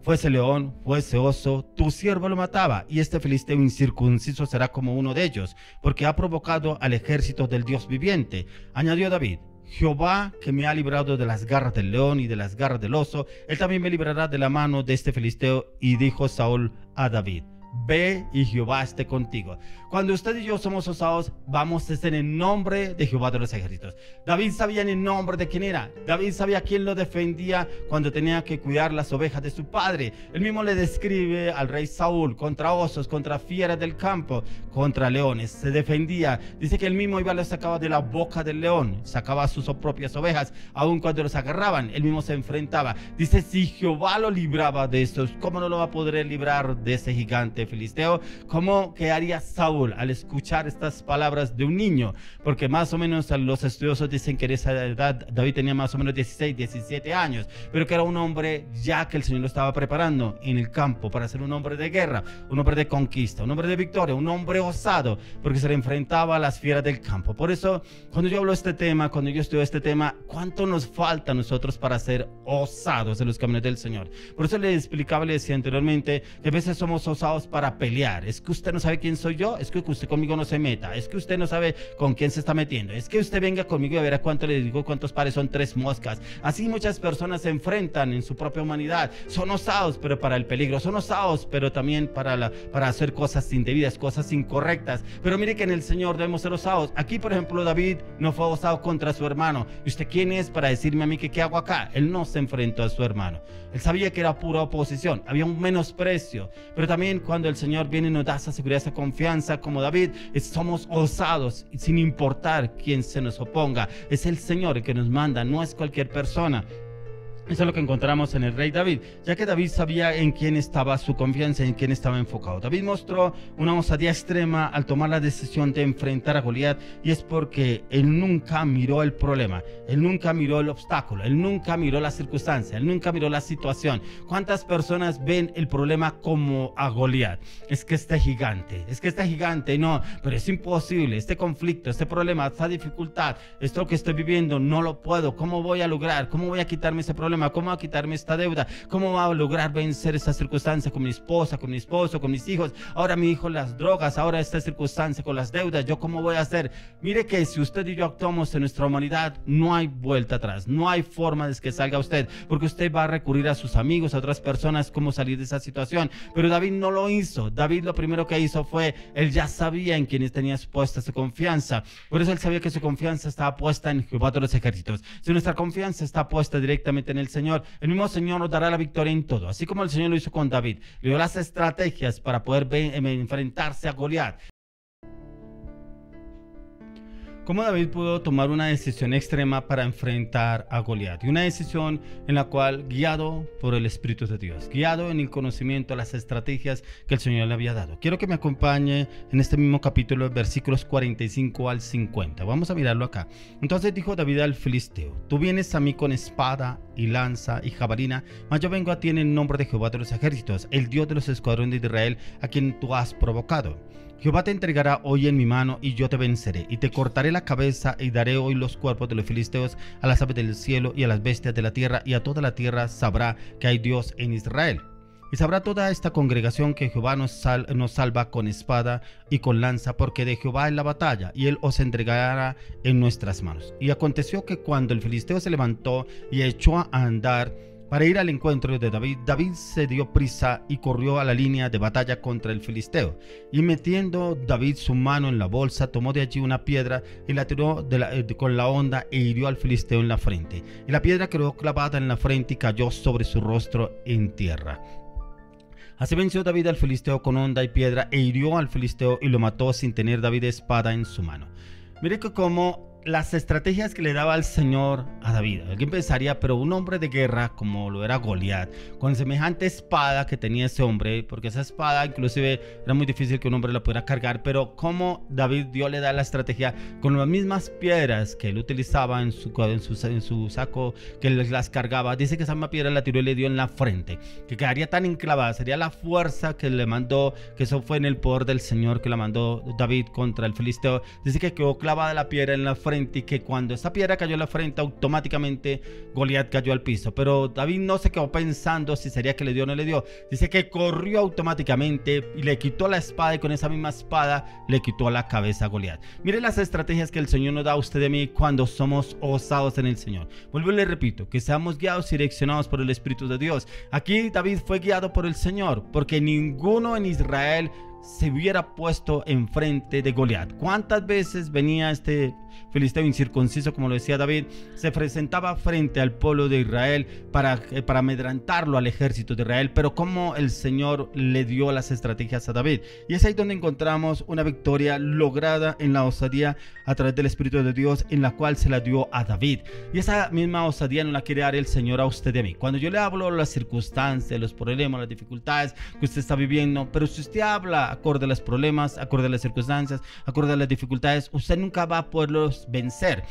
Fuese león, fuese oso, tu siervo lo mataba, y este filisteo incircunciso será como uno de ellos, porque ha provocado al ejército del Dios viviente. Añadió David: Jehová, que me ha librado de las garras del león y de las garras del oso, él también me librará de la mano de este filisteo. Y dijo Saúl a David: ve y Jehová esté contigo. Cuando usted y yo somos osados, vamos a estar en el nombre de Jehová de los ejércitos. David sabía en el nombre de quién era. David sabía quién lo defendía cuando tenía que cuidar las ovejas de su padre. Él mismo le describe al rey Saúl contra osos, contra fieras del campo, contra leones. Se defendía. Dice que él mismo iba y los sacaba de la boca del león, sacaba sus propias ovejas. Aun cuando los agarraban, él mismo se enfrentaba. Dice: si Jehová lo libraba de estos, ¿cómo no lo va a poder librar de ese gigante filisteo? ¿Cómo quedaría Saúl al escuchar estas palabras de un niño? Porque más o menos los estudiosos dicen que en esa edad David tenía más o menos 16, 17 años, pero que era un hombre ya que el Señor lo estaba preparando en el campo para ser un hombre de guerra, un hombre de conquista, un hombre de victoria, un hombre osado, porque se le enfrentaba a las fieras del campo. Por eso, cuando yo hablo de este tema, cuando yo estudio este tema, ¿cuánto nos falta a nosotros para ser osados en los caminos del Señor? Por eso le explicaba, le decía anteriormente, que a veces somos osados para pelear. Es que usted no sabe quién soy yo, es que usted conmigo no se meta, es que usted no sabe con quién se está metiendo, es que usted venga conmigo y a ver a cuánto le digo cuántos pares son 3 moscas. Así muchas personas se enfrentan en su propia humanidad. Son osados, pero para el peligro, son osados, pero también para hacer cosas indebidas, cosas incorrectas. Pero mire que en el Señor debemos ser osados. Aquí, por ejemplo, David no fue osado contra su hermano. ¿Y usted quién es para decirme a mí que qué hago acá? Él no se enfrentó a su hermano. Él sabía que era pura oposición, había un menosprecio. Pero también cuando el Señor viene y nos da esa seguridad, esa confianza, como David, somos osados sin importar quién se nos oponga. Es el Señor el que nos manda, no es cualquier persona. Eso es lo que encontramos en el rey David, ya que David sabía en quién estaba su confianza, en quién estaba enfocado. David mostró una osadía extrema al tomar la decisión de enfrentar a Goliat, y es porque él nunca miró el problema, él nunca miró el obstáculo, él nunca miró la circunstancia, él nunca miró la situación. ¿Cuántas personas ven el problema como a Goliat? Es que este gigante, no, pero es imposible, este conflicto, este problema, esta dificultad, esto que estoy viviendo, no lo puedo. ¿Cómo voy a lograr? ¿Cómo voy a quitarme ese problema? ¿Cómo va a quitarme esta deuda? ¿Cómo va a lograr vencer esta circunstancia con mi esposa, con mi esposo, con mis hijos? Ahora mi hijo, las drogas, ahora esta circunstancia con las deudas, ¿yo cómo voy a hacer? Mire que si usted y yo actuamos en nuestra humanidad, no hay vuelta atrás, no hay forma de que salga usted, porque usted va a recurrir a sus amigos, a otras personas, cómo salir de esa situación. Pero David no lo hizo. David lo primero que hizo fue, él ya sabía en quienes tenía puesta su confianza. Por eso él sabía que su confianza estaba puesta en Jehová de los ejércitos. Si nuestra confianza está puesta directamente en el Señor, el mismo Señor nos dará la victoria en todo. Así como el Señor lo hizo con David, le dio las estrategias para poder enfrentarse a Goliat. cómo David pudo tomar una decisión extrema para enfrentar a Goliat, y una decisión en la cual, guiado por el Espíritu de Dios, guiado en el conocimiento, las estrategias que el Señor le había dado. Quiero que me acompañe en este mismo capítulo, versículos 45 al 50. Vamos a mirarlo acá. Entonces dijo David al filisteo: tú vienes a mí con espada y lanza y jabalina, mas yo vengo a ti en el nombre de Jehová de los ejércitos, el Dios de los escuadrones de Israel, a quien tú has provocado. Jehová te entregará hoy en mi mano, y yo te venceré, y te cortaré la cabeza, y daré hoy los cuerpos de los filisteos a las aves del cielo y a las bestias de la tierra, y a toda la tierra sabrá que hay Dios en Israel. Y sabrá toda esta congregación que Jehová nos salva con espada y con lanza, porque de Jehová es la batalla, y él os entregará en nuestras manos. Y aconteció que cuando el filisteo se levantó y echó a andar para ir al encuentro de David, David se dio prisa y corrió a la línea de batalla contra el filisteo. Y metiendo David su mano en la bolsa, tomó de allí una piedra y la tiró con la honda e hirió al filisteo en la frente. Y la piedra quedó clavada en la frente y cayó sobre su rostro en tierra. Así venció David al filisteo con honda y piedra, e hirió al filisteo y lo mató sin tener David espada en su mano. Mire que como las estrategias que le daba el Señor a David. Alguien pensaría, pero un hombre de guerra como lo era Goliat, con semejante espada que tenía ese hombre, porque esa espada inclusive era muy difícil que un hombre la pudiera cargar, pero como Dios le da la estrategia con las mismas piedras que él utilizaba en su saco, que él las cargaba. Dice que esa misma piedra la tiró y le dio en la frente, que quedaría tan enclavada. Sería la fuerza que le mandó, que eso fue en el poder del Señor que la mandó David contra el filisteo. Dice que quedó clavada la piedra en la frente, y que cuando esa piedra cayó en la frente, automáticamente Goliat cayó al piso. Pero David no se quedó pensando si sería que le dio o no le dio. Dice que corrió automáticamente y le quitó la espada, y con esa misma espada le quitó la cabeza a Goliat. Mire las estrategias que el Señor nos da a usted y a mí cuando somos osados en el Señor. Vuelvo y le repito, que seamos guiados y direccionados por el Espíritu de Dios. Aquí David fue guiado por el Señor, porque ninguno en Israel se hubiera puesto enfrente de Goliat. ¿Cuántas veces venía este filisteo incircunciso, como lo decía David, se presentaba frente al pueblo de Israel para amedrentarlo al ejército de Israel? Pero cómo el Señor le dio las estrategias a David. Y es ahí donde encontramos una victoria lograda en la osadía a través del Espíritu de Dios, en la cual se la dio a David. Y esa misma osadía no la quiere dar el Señor a usted y a mí. Cuando yo le hablo de las circunstancias, los problemas, las dificultades que usted está viviendo, pero si usted habla acorde a los problemas, acorde a las circunstancias, acorde a las dificultades, usted nunca va a poderlos vencer.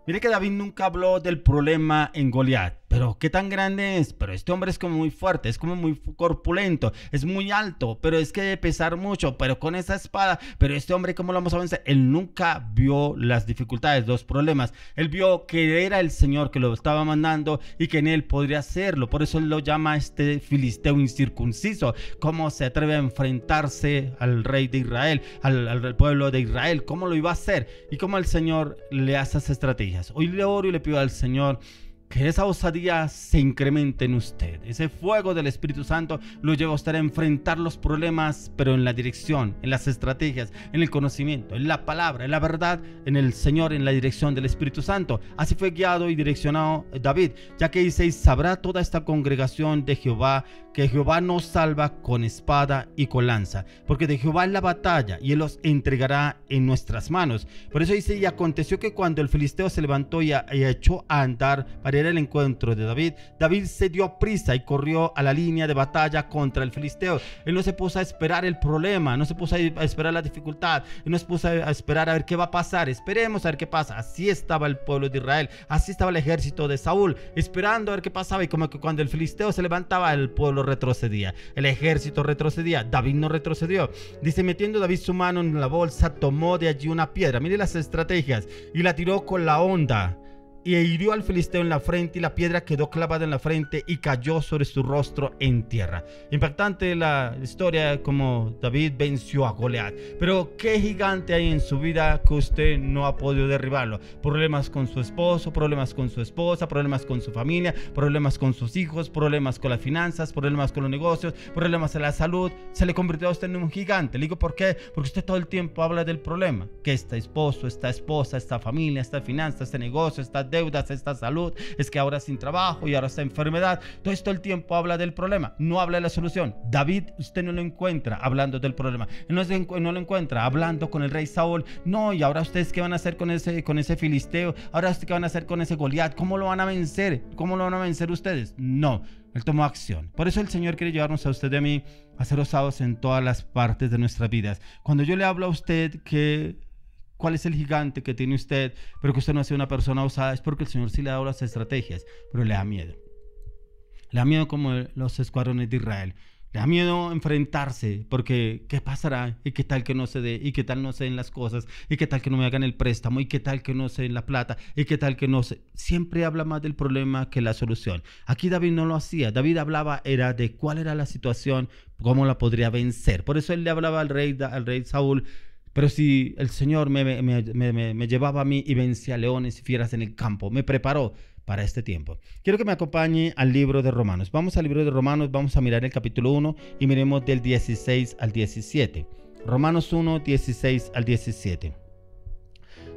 Mire que David nunca habló del problema en Goliat. Pero qué tan grande es, pero este hombre es como muy fuerte, es como muy corpulento, es muy alto, pero es que debe pesar mucho, pero con esa espada, pero este hombre ¿cómo lo vamos a vencer? Él nunca vio las dificultades, los problemas. Él vio que era el Señor que lo estaba mandando y que en él podría hacerlo. Por eso él lo llama este filisteo incircunciso. ¿Cómo se atreve a enfrentarse al rey de Israel, al pueblo de Israel? ¿Cómo lo iba a hacer? Y cómo el Señor le hace esas estrategias. Hoy le oro y le pido al Señor que esa osadía se incremente en usted. Ese fuego del Espíritu Santo lo lleva a usted a enfrentar los problemas, pero en la dirección, en las estrategias, en el conocimiento, en la palabra, en la verdad, en el Señor, en la dirección del Espíritu Santo. Así fue guiado y direccionado David, ya que dice: y sabrá toda esta congregación de Jehová, que Jehová nos salva con espada y con lanza, porque de Jehová es la batalla, y él los entregará en nuestras manos. Por eso dice: y aconteció que cuando el filisteo se levantó y echó a andar para el encuentro de David, David se dio prisa y corrió a la línea de batalla contra el filisteo. Él no se puso a esperar el problema, no se puso a esperar la dificultad, él no se puso a esperar a ver qué va a pasar. Esperemos a ver qué pasa. Así estaba el pueblo de Israel, así estaba el ejército de Saúl, esperando a ver qué pasaba. Y como que cuando el filisteo se levantaba, el pueblo retrocedía, el ejército retrocedía. David no retrocedió. Dice: metiendo David su mano en la bolsa, tomó de allí una piedra, mire las estrategias, y la tiró con la honda, y hirió al filisteo en la frente, y la piedra quedó clavada en la frente y cayó sobre su rostro en tierra. Impactante la historia como David venció a Goliat. Pero qué gigante hay en su vida que usted no ha podido derribarlo. Problemas con su esposo, problemas con su esposa, problemas con su familia, problemas con sus hijos, problemas con las finanzas, problemas con los negocios, problemas en la salud. Se le convirtió a usted en un gigante. Le digo ¿por qué? Porque usted todo el tiempo habla del problema, que este esposo, esta esposa, esta familia, esta finanza, este negocio, esta estas deudas, esta salud, es que ahora sin trabajo y ahora esta enfermedad. Todo esto el tiempo habla del problema, no habla de la solución. David, usted no lo encuentra hablando del problema, no lo encuentra hablando con el rey Saúl. No, y ahora ustedes qué van a hacer con ese filisteo, ahora ustedes qué van a hacer con ese Goliat, cómo lo van a vencer, cómo lo van a vencer ustedes. No, él tomó acción. Por eso el Señor quiere llevarnos a usted y a mí a ser osados en todas las partes de nuestras vidas. Cuando yo le hablo a usted cuál es el gigante que tiene usted, pero que usted no sea una persona osada, es porque el Señor sí le ha dado las estrategias, pero le da miedo. Le da miedo como los escuadrones de Israel. Le da miedo enfrentarse, porque ¿qué pasará? ¿Y qué tal que no se dé? ¿Y qué tal no se den las cosas? ¿Y qué tal que no me hagan el préstamo? ¿Y qué tal que no se den la plata? ¿Y qué tal que no se...? Siempre habla más del problema que la solución. Aquí David no lo hacía. David hablaba era de cuál era la situación, cómo la podría vencer. Por eso él le hablaba al rey Saúl. Pero si el Señor me llevaba a mí y vencía leones y fieras en el campo, me preparó para este tiempo. Quiero que me acompañe al libro de Romanos. Vamos al libro de Romanos, vamos a mirar el capítulo 1 y miremos del 16 al 17. Romanos 1, 16 al 17.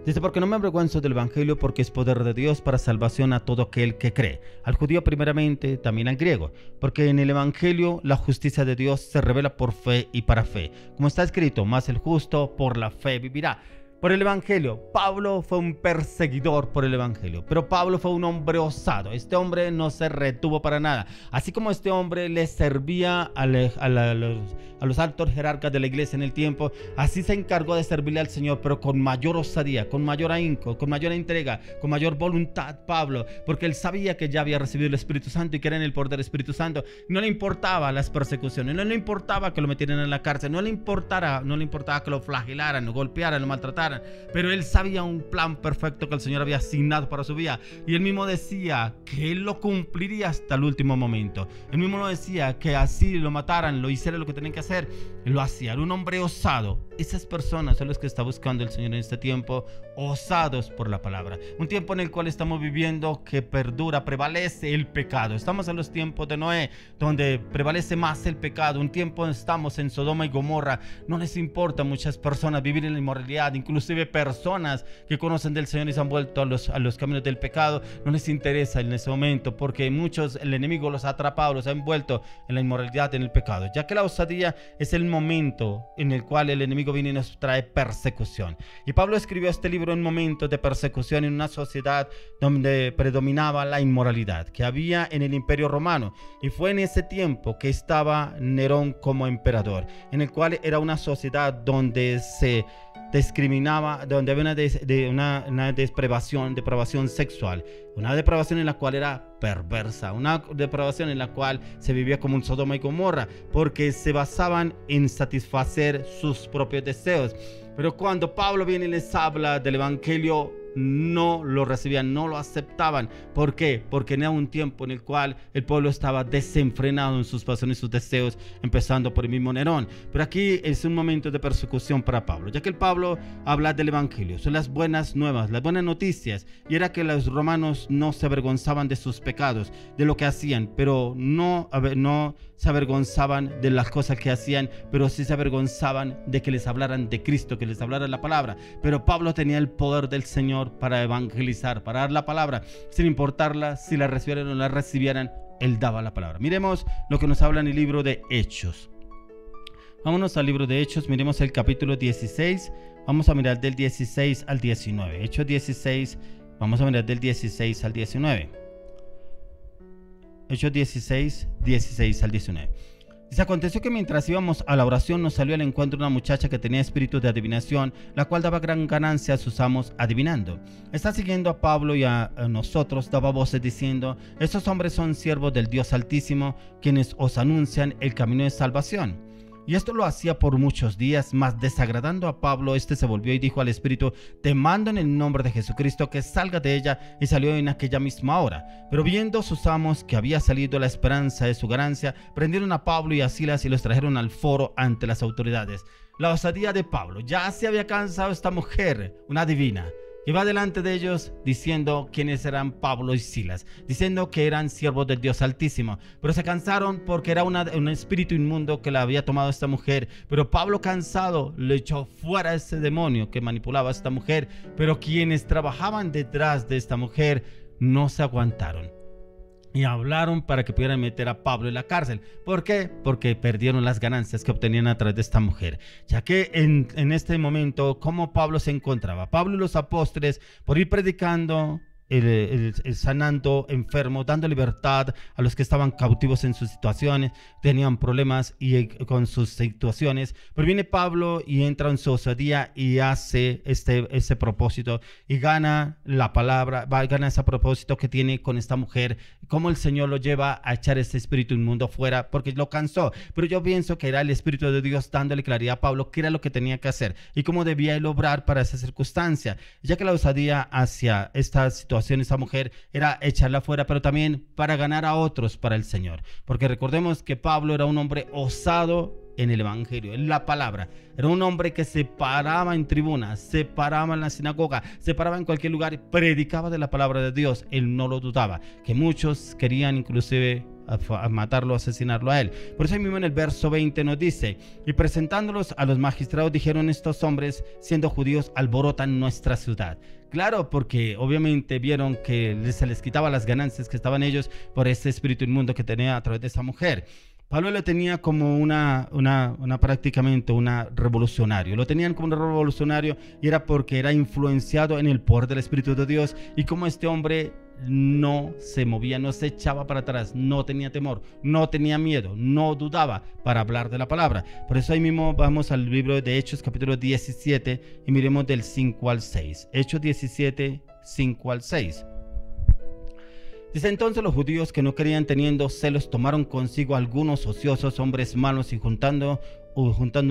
Dice, porque no me avergüenzo del evangelio, porque es poder de Dios para salvación a todo aquel que cree, al judío primeramente, también al griego, porque en el evangelio la justicia de Dios se revela por fe y para fe, como está escrito, mas el justo por la fe vivirá. Por el evangelio, Pablo fue un perseguidor por el evangelio, pero Pablo fue un hombre osado. Este hombre no se retuvo para nada. Así como este hombre le servía a los altos jerarcas de la iglesia en el tiempo, así se encargó de servirle al Señor, pero con mayor osadía, con mayor ahínco, con mayor entrega, con mayor voluntad Pablo, porque él sabía que ya había recibido el Espíritu Santo y que era en el poder del Espíritu Santo. No le importaba las persecuciones, no le importaba que lo metieran en la cárcel, no le importaba que lo flagelaran, lo golpearan, lo maltrataran. Pero él sabía un plan perfecto que el Señor había asignado para su vida, y él mismo decía que él lo cumpliría hasta el último momento. Él mismo lo decía, que así lo mataran, lo hiciera lo que tenían que hacer, él lo hacía. Era un hombre osado. Esas personas son las que está buscando el Señor en este tiempo, osados por la palabra. Un tiempo en el cual estamos viviendo que perdura, prevalece el pecado. Estamos en los tiempos de Noé, donde prevalece más el pecado. Un tiempo estamos en Sodoma y Gomorra. No les importa a muchas personas vivir en la inmoralidad, inclusive personas que conocen del Señor y se han vuelto a los caminos del pecado. No les interesa en ese momento, porque muchos, el enemigo los ha atrapado, los ha envuelto en la inmoralidad, en el pecado, ya que la osadía es el momento en el cual el enemigo viene y nos trae persecución. Y Pablo escribió este libro en momentos de persecución, en una sociedad donde predominaba la inmoralidad que había en el Imperio Romano, y fue en ese tiempo que estaba Nerón como emperador, en el cual era una sociedad donde se discriminaba, donde había una depravación sexual, una depravación en la cual era perversa, una depravación en la cual se vivía como un Sodoma y Gomorra, porque se basaban en satisfacer sus propios deseos. Pero cuando Pablo viene y les habla del evangelio, no lo recibían, no lo aceptaban. ¿Por qué? Porque era un tiempo en el cual el pueblo estaba desenfrenado en sus pasiones y sus deseos, empezando por el mismo Nerón. Pero aquí es un momento de persecución para Pablo, ya que el Pablo habla del evangelio, son las buenas nuevas, las buenas noticias, y era que los romanos no se avergonzaban de sus pecados, de lo que hacían, pero no se avergonzaban de las cosas que hacían, pero sí se avergonzaban de que les hablaran de Cristo, que les hablaran la palabra. Pero Pablo tenía el poder del Señor para evangelizar, para dar la palabra, sin importarla si la recibieran o no la recibieran, él daba la palabra. Miremos lo que nos habla en el libro de Hechos. Vámonos al libro de Hechos, miremos el capítulo 16, vamos a mirar del 16 al 19. Hechos 16, vamos a mirar del 16 al 19. Hechos 16, 16 al 19. Dice, aconteció que mientras íbamos a la oración nos salió al encuentro una muchacha que tenía espíritu de adivinación, la cual daba gran ganancia a sus amos adivinando. Está siguiendo a Pablo y a nosotros, daba voces diciendo, estos hombres son siervos del Dios Altísimo, quienes os anuncian el camino de salvación. Y esto lo hacía por muchos días, mas desagradando a Pablo, este se volvió y dijo al espíritu, te mando en el nombre de Jesucristo que salga de ella, y salió en aquella misma hora. Pero viendo sus amos que había salido la esperanza de su ganancia, prendieron a Pablo y a Silas y los trajeron al foro ante las autoridades. La osadía de Pablo, ya se había cansado esta mujer, una divina, que va delante de ellos diciendo quiénes eran Pablo y Silas, diciendo que eran siervos del Dios Altísimo, pero se cansaron porque era un espíritu inmundo que la había tomado esta mujer. Pero Pablo, cansado, le echó fuera a ese demonio que manipulaba a esta mujer, pero quienes trabajaban detrás de esta mujer no se aguantaron y hablaron para que pudieran meter a Pablo en la cárcel. ¿Por qué? Porque perdieron las ganancias que obtenían a través de esta mujer. Ya que en este momento, ¿cómo Pablo se encontraba? Pablo y los apóstoles, por ir predicando, sanando enfermos, dando libertad a los que estaban cautivos en sus situaciones, tenían problemas con sus situaciones. Pero viene Pablo y entra en su osadía y hace este propósito y gana la palabra, gana ese propósito que tiene con esta mujer, cómo el Señor lo lleva a echar ese espíritu inmundo fuera porque lo cansó. Pero yo pienso que era el Espíritu de Dios dándole claridad a Pablo qué era lo que tenía que hacer y cómo debía él obrar para esa circunstancia, ya que la osadía hacia esta situación, esa mujer, era echarla fuera, pero también para ganar a otros para el Señor. Porque recordemos que Pablo era un hombre osado en el evangelio, en la palabra. Era un hombre que se paraba en tribunas, se paraba en la sinagoga, se paraba en cualquier lugar y predicaba de la palabra de Dios. Él no lo dudaba, que muchos querían inclusive a matarlo, asesinarlo a él. Por eso ahí mismo en el verso 20 nos dice: y presentándolos a los magistrados dijeron, estos hombres siendo judíos alborotan nuestra ciudad. Claro, porque obviamente vieron que se les quitaba las ganancias que estaban ellos por ese espíritu inmundo que tenía a través de esa mujer. Pablo lo tenía como prácticamente una revolucionario. Lo tenían como un revolucionario y era porque era influenciado en el poder del Espíritu de Dios. Y como este hombre no se movía, no se echaba para atrás, no tenía temor, no tenía miedo, no dudaba para hablar de la palabra. Por eso ahí mismo vamos al libro de Hechos capítulo 17 y miremos del 5 al 6. Hechos 17, 5 al 6. Dice: entonces los judíos que no querían, teniendo celos, tomaron consigo algunos ociosos hombres malos y juntando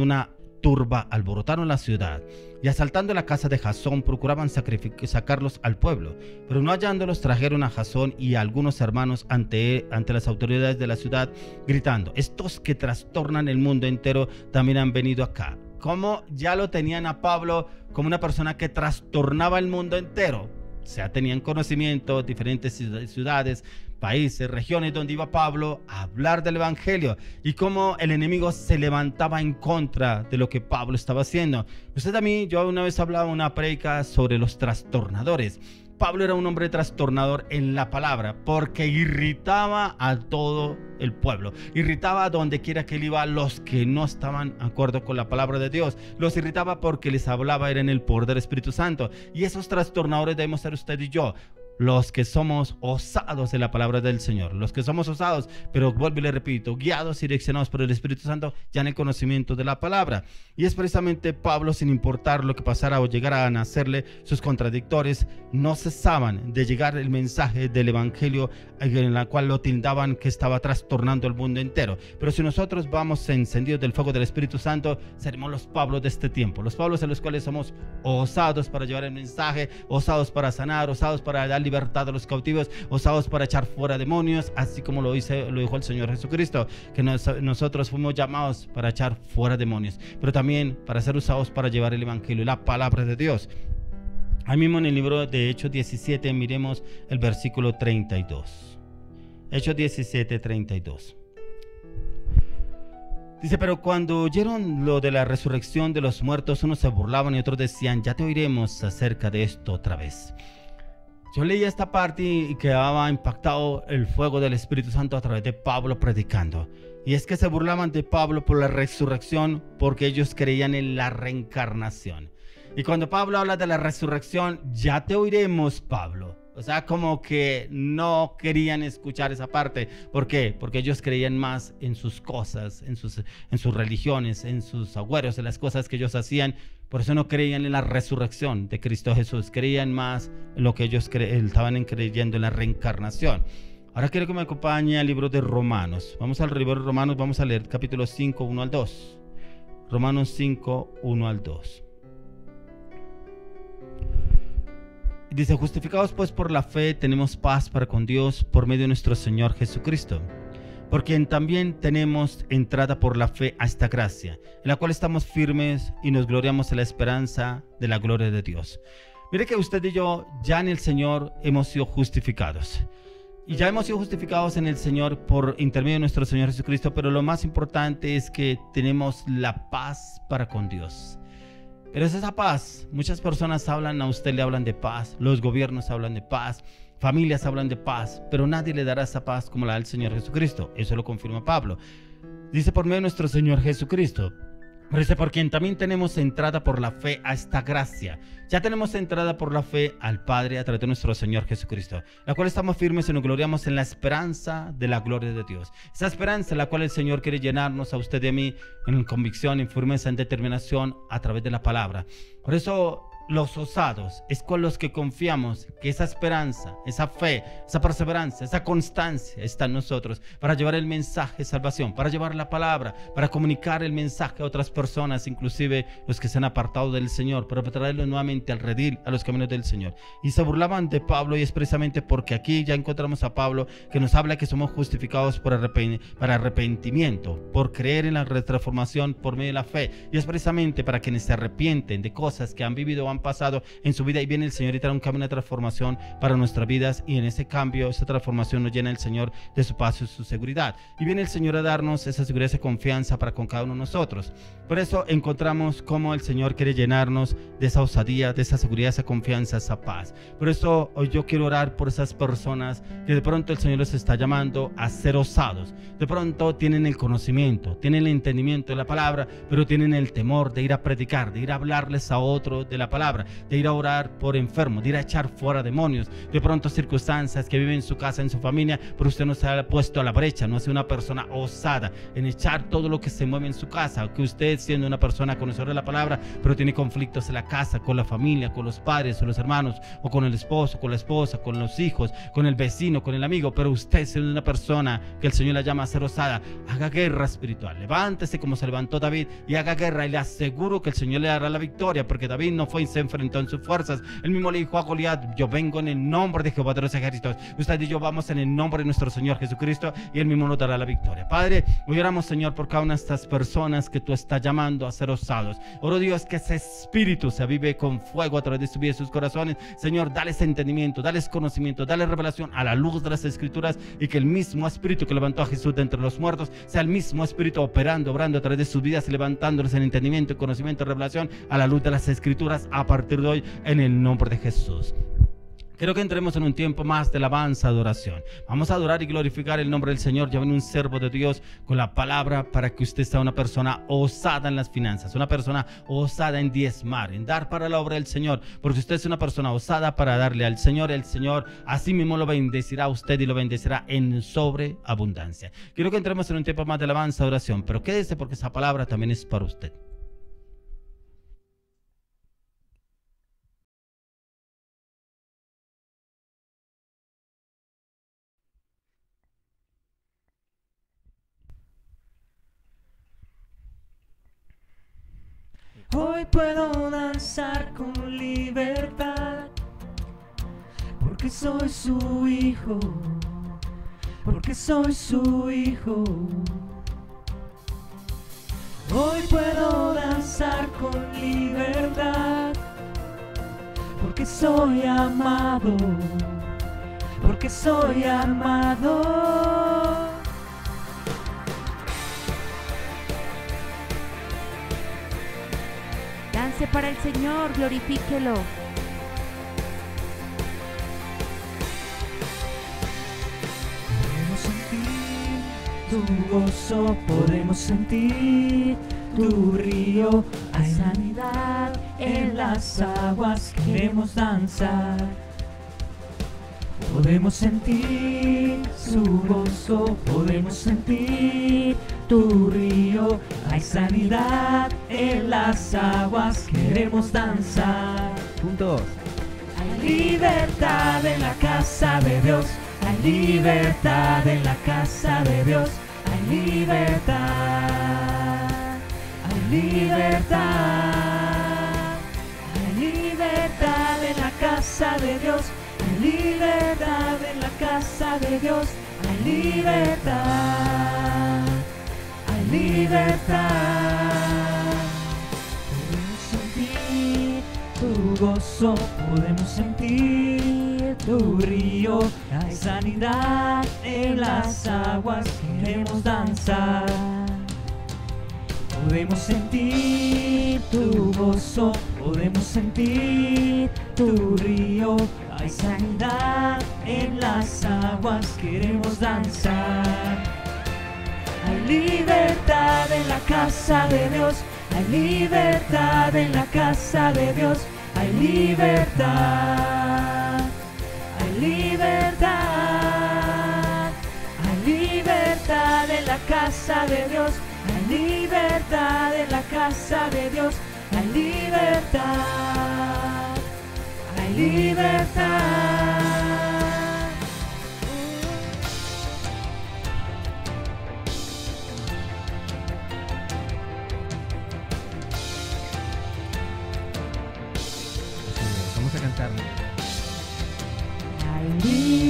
una turba, alborotaron la ciudad y asaltando la casa de Jasón procuraban sacarlos al pueblo, pero no hallándolos trajeron a Jasón y a algunos hermanos ante las autoridades de la ciudad, gritando: estos que trastornan el mundo entero también han venido acá. Como ya lo tenían a Pablo como una persona que trastornaba el mundo entero. O sea, tenían conocimiento, diferentes ciudades, países, regiones donde iba Pablo a hablar del evangelio y cómo el enemigo se levantaba en contra de lo que Pablo estaba haciendo. Yo una vez hablaba una predica sobre los trastornadores. Pablo era un hombre trastornador en la palabra porque irritaba a todo el pueblo, irritaba a donde quiera que él iba, los que no estaban de acuerdo con la palabra de Dios, los irritaba porque les hablaba era en el poder del Espíritu Santo. Y esos trastornadores debemos ser usted y yo, los que somos osados de la palabra del Señor, los que somos osados, pero vuelvo y le repito, guiados y direccionados por el Espíritu Santo ya en el conocimiento de la palabra. Y es precisamente Pablo, sin importar lo que pasara o llegara a nacerle, sus contradictores no cesaban de llegar el mensaje del evangelio en la cual lo tildaban que estaba trastornando el mundo entero. Pero si nosotros vamos encendidos del fuego del Espíritu Santo, seremos los Pablos de este tiempo, los Pablos en los cuales somos osados para llevar el mensaje, osados para sanar, osados para dar libertad a los cautivos, osados para echar fuera demonios, así como lo dijo el Señor Jesucristo, que nosotros fuimos llamados para echar fuera demonios, pero también para ser usados para llevar el evangelio y la palabra de Dios. Ahí mismo en el libro de Hechos 17 miremos el versículo 32. Hechos 17, 32. Dice: pero cuando oyeron lo de la resurrección de los muertos, unos se burlaban y otros decían: ya te oiremos acerca de esto otra vez. Yo leía esta parte y quedaba impactado el fuego del Espíritu Santo a través de Pablo predicando. Y es que se burlaban de Pablo por la resurrección porque ellos creían en la reencarnación. Y cuando Pablo habla de la resurrección, ya te oiremos, Pablo. O sea, como que no querían escuchar esa parte. ¿Por qué? Porque ellos creían más en sus cosas, en sus religiones, en sus agüeros, en las cosas que ellos hacían. Por eso no creían en la resurrección de Cristo Jesús. Creían más en lo que ellos estaban creyendo en la reencarnación. Ahora quiero que me acompañe al libro de Romanos. Vamos al libro de Romanos, vamos a leer capítulo 5, 1 al 2. Romanos 5, 1 al 2. Dice: justificados pues por la fe, tenemos paz para con Dios por medio de nuestro Señor Jesucristo, por quien también tenemos entrada por la fe a esta gracia, en la cual estamos firmes y nos gloriamos en la esperanza de la gloria de Dios. Mire que usted y yo ya en el Señor hemos sido justificados. Y ya hemos sido justificados en el Señor por intermedio de nuestro Señor Jesucristo, pero lo más importante es que tenemos la paz para con Dios. Pero es esa paz. Muchas personas hablan, a usted le hablan de paz, los gobiernos hablan de paz, familias hablan de paz, pero nadie le dará esa paz como la da el Señor Jesucristo. Eso lo confirma Pablo. Dice por medio de nuestro Señor Jesucristo. Dice, por quien también tenemos entrada por la fe a esta gracia. Ya tenemos entrada por la fe al Padre a través de nuestro Señor Jesucristo, la cual estamos firmes y nos gloriamos en la esperanza de la gloria de Dios. Esa esperanza en la cual el Señor quiere llenarnos a usted y a mí en convicción, en firmeza, en determinación a través de la palabra. Por eso los osados es con los que confiamos que esa esperanza, esa fe, esa perseverancia, esa constancia está en nosotros para llevar el mensaje de salvación, para llevar la palabra, para comunicar el mensaje a otras personas, inclusive los que se han apartado del Señor, para traerlos nuevamente al redil, a los caminos del Señor. Y se burlaban de Pablo, y es precisamente porque aquí ya encontramos a Pablo que nos habla que somos justificados para arrepentimiento, por creer en la transformación por medio de la fe, y es precisamente para quienes se arrepienten de cosas que han vivido o han pasado en su vida, y viene el Señor y trae un cambio, una transformación para nuestras vidas, y en ese cambio, esa transformación nos llena el Señor de su paz y su seguridad, y viene el Señor a darnos esa seguridad, esa confianza para con cada uno de nosotros. Por eso encontramos cómo el Señor quiere llenarnos de esa osadía, de esa seguridad, esa confianza, esa paz. Por eso hoy yo quiero orar por esas personas que de pronto el Señor les está llamando a ser osados. De pronto tienen el conocimiento, tienen el entendimiento de la palabra, pero tienen el temor de ir a predicar, de ir a hablarles a otros de la palabra, de ir a orar por enfermos, de ir a echar fuera demonios. De pronto circunstancias que viven en su casa, en su familia, pero usted no se ha puesto a la brecha, no es una persona osada en echar todo lo que se mueve en su casa, que usted siendo una persona conocedora de la palabra, pero tiene conflictos en la casa, con la familia, con los padres o los hermanos, o con el esposo, con la esposa, con los hijos, con el vecino, con el amigo, pero usted siendo una persona que el Señor la llama a ser osada, haga guerra espiritual, levántese como se levantó David y haga guerra, y le aseguro que el Señor le dará la victoria, porque David no fue y se enfrentó en sus fuerzas. Él mismo le dijo a Goliat: yo vengo en el nombre de Jehová de los ejércitos. Usted y yo vamos en el nombre de nuestro Señor Jesucristo, y Él mismo nos dará la victoria. Padre, hoy oramos, Señor, por cada una de estas personas que tú estás llamando a ser osados. Oro, Dios, que ese espíritu se avive con fuego a través de su vida y sus corazones. Señor, dales entendimiento, dales conocimiento, dales revelación a la luz de las Escrituras, y que el mismo espíritu que levantó a Jesús de entre los muertos sea el mismo espíritu operando, obrando a través de sus vidas y levantándoles en entendimiento, conocimiento, revelación a la luz de las Escrituras a partir de hoy, en el nombre de Jesús. Quiero que entremos en un tiempo más de alabanza, adoración. Vamos a adorar y glorificar el nombre del Señor. Ya viene un siervo de Dios con la palabra para que usted sea una persona osada en las finanzas, una persona osada en diezmar, en dar para la obra del Señor, porque usted es una persona osada para darle al Señor. El Señor así mismo lo bendecirá a usted y lo bendecirá en sobreabundancia. Quiero que entremos en un tiempo más de alabanza, adoración, pero quédese porque esa palabra también es para usted. Hoy puedo danzar con libertad, porque soy su hijo, porque soy su hijo. Hoy puedo danzar con libertad, porque soy amado, porque soy amado. Dance para el Señor, glorifíquelo. Podemos sentir tu gozo, podemos sentir tu río. Hay sanidad en las aguas, queremos danzar. Podemos sentir su gozo, podemos sentir tu río. Hay sanidad en las aguas, queremos danzar. Juntos. Hay libertad en la casa de Dios, hay libertad en la casa de Dios, hay libertad, hay libertad, hay libertad en la casa de Dios. Hay libertad en la casa de Dios, hay libertad, hay libertad. Podemos sentir tu tu gozo, podemos sentir tu río. Hay sanidad en las aguas, queremos danzar. Podemos sentir tu gozo, podemos sentir tu río. Hay sanidad en las aguas, queremos danzar. Hay libertad en la casa de Dios, hay libertad en la casa de Dios, hay libertad, hay libertad, hay libertad en la casa de Dios, hay libertad en la casa de Dios, hay libertad, hay libertad. Vamos a cantarle. Hay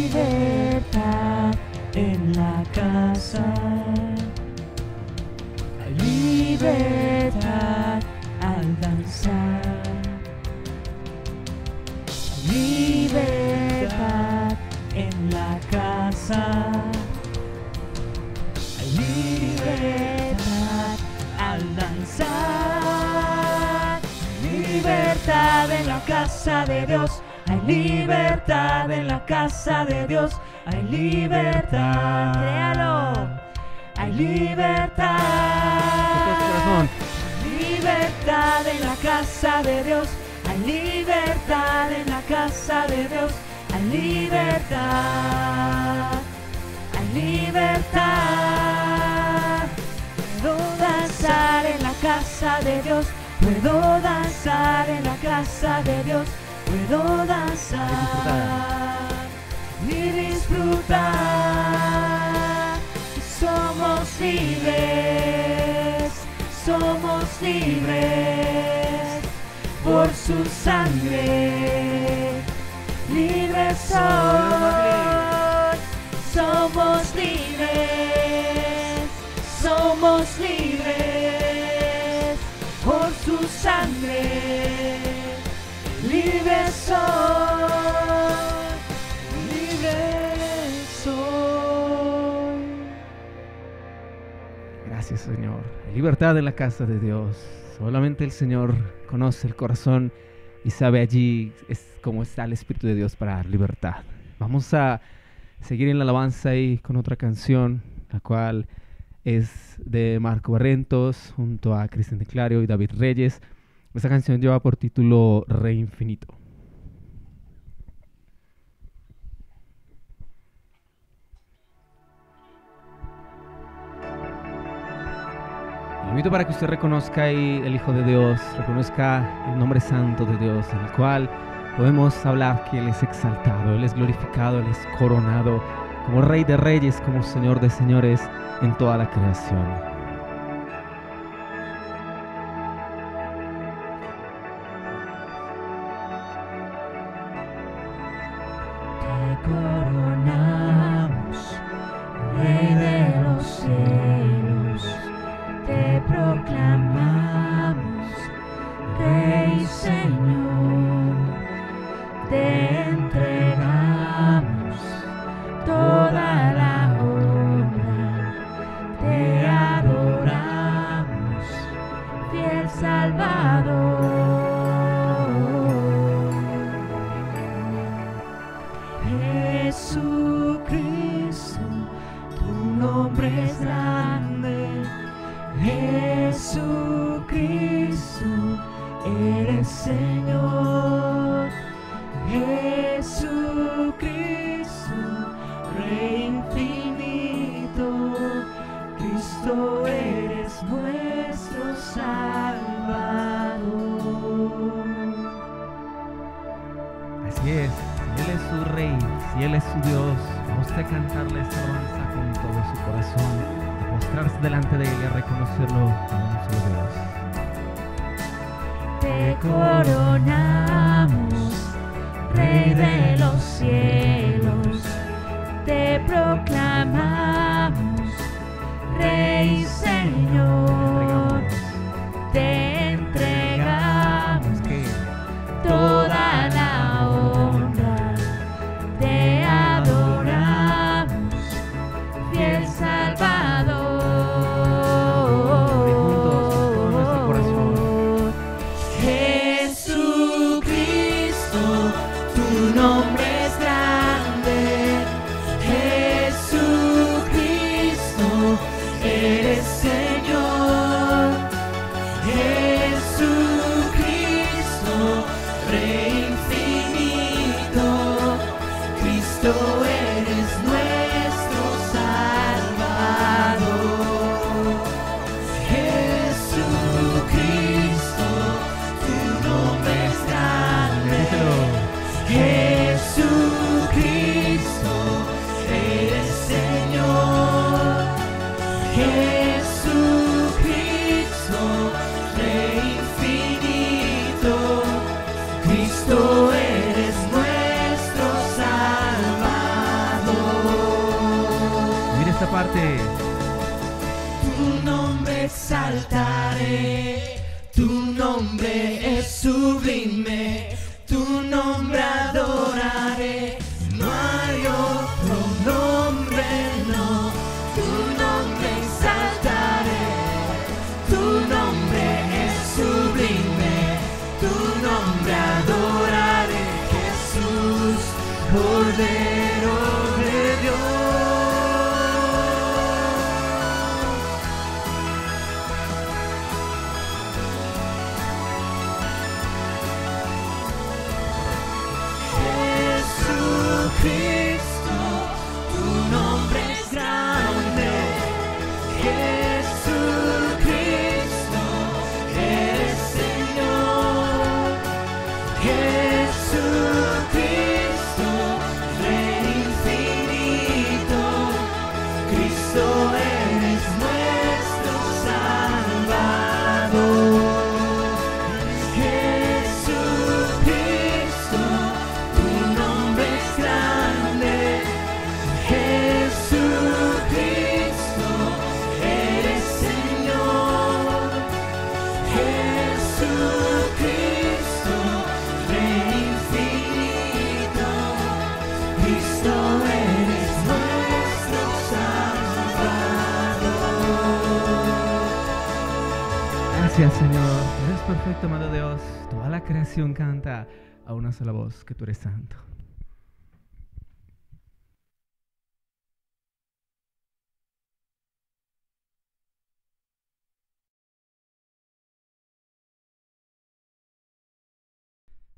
libertad en la casa, hay libertad al danzar, hay libertad en la casa, hay libertad al danzar, libertad en la casa de Dios. Hay libertad en la casa de Dios, hay libertad, créalo, hay libertad, libertad en la casa de Dios, hay libertad en la casa de Dios, hay libertad, hay libertad. Puedo danzar en la casa de Dios, puedo danzar en la casa de Dios. Puedo danzar y disfrutar. Somos libres, somos libres por su sangre. Libres soy, somos libres, somos libres por su sangre. Libre soy, libre soy. Gracias, Señor. Hay libertad en la casa de Dios. Solamente el Señor conoce el corazón y sabe allí cómo está el Espíritu de Dios para dar libertad. Vamos a seguir en la alabanza y con otra canción, la cual es de Marco Barrentos junto a Cristian de Clario y David Reyes. Esta canción lleva por título Rey Infinito. Le invito para que usted reconozca el Hijo de Dios, reconozca el nombre santo de Dios, en el cual podemos hablar que Él es exaltado, Él es glorificado, Él es coronado como Rey de Reyes, como Señor de Señores en toda la creación. Coronamos, Rey de los cielos, te proclamamos, Rey Señor, te entregamos toda la honra, te adoramos, fiel Salvador. Jesucristo, tu nombre es grande. Jesucristo, eres Señor. Jesucristo, Rey infinito. Cristo, eres nuestro Salvador. Así es. Él es su Rey, si Él es su Dios, vamos a cantarle esta alabanza con todo su corazón, a postrarse delante de Él y a reconocerlo como un solo Dios. Te coronamos, Rey de los cielos, te proclamamos, Rey Señor, te entregamos todo exaltaré. Tu nombre es sublime, tu nombre adoraré. No hay otro nombre, no. Tu nombre exaltaré. Tu nombre es sublime, tu nombre adoraré. Jesús, Cordero de Dios. Jesucristo, tu nombre es grande. Jesucristo, eres Señor. Jesucristo, Rey infinito. Cristo, eres nuestro Salvador. Jesucristo, tu nombre es grande. Jesucristo, eres Señor. Jesucristo, Rey infinito. Cristo, eres nuestro Salvador. Gracias, Señor. Eres perfecto, amado Dios. Toda la creación canta a una sola voz que tú eres santo.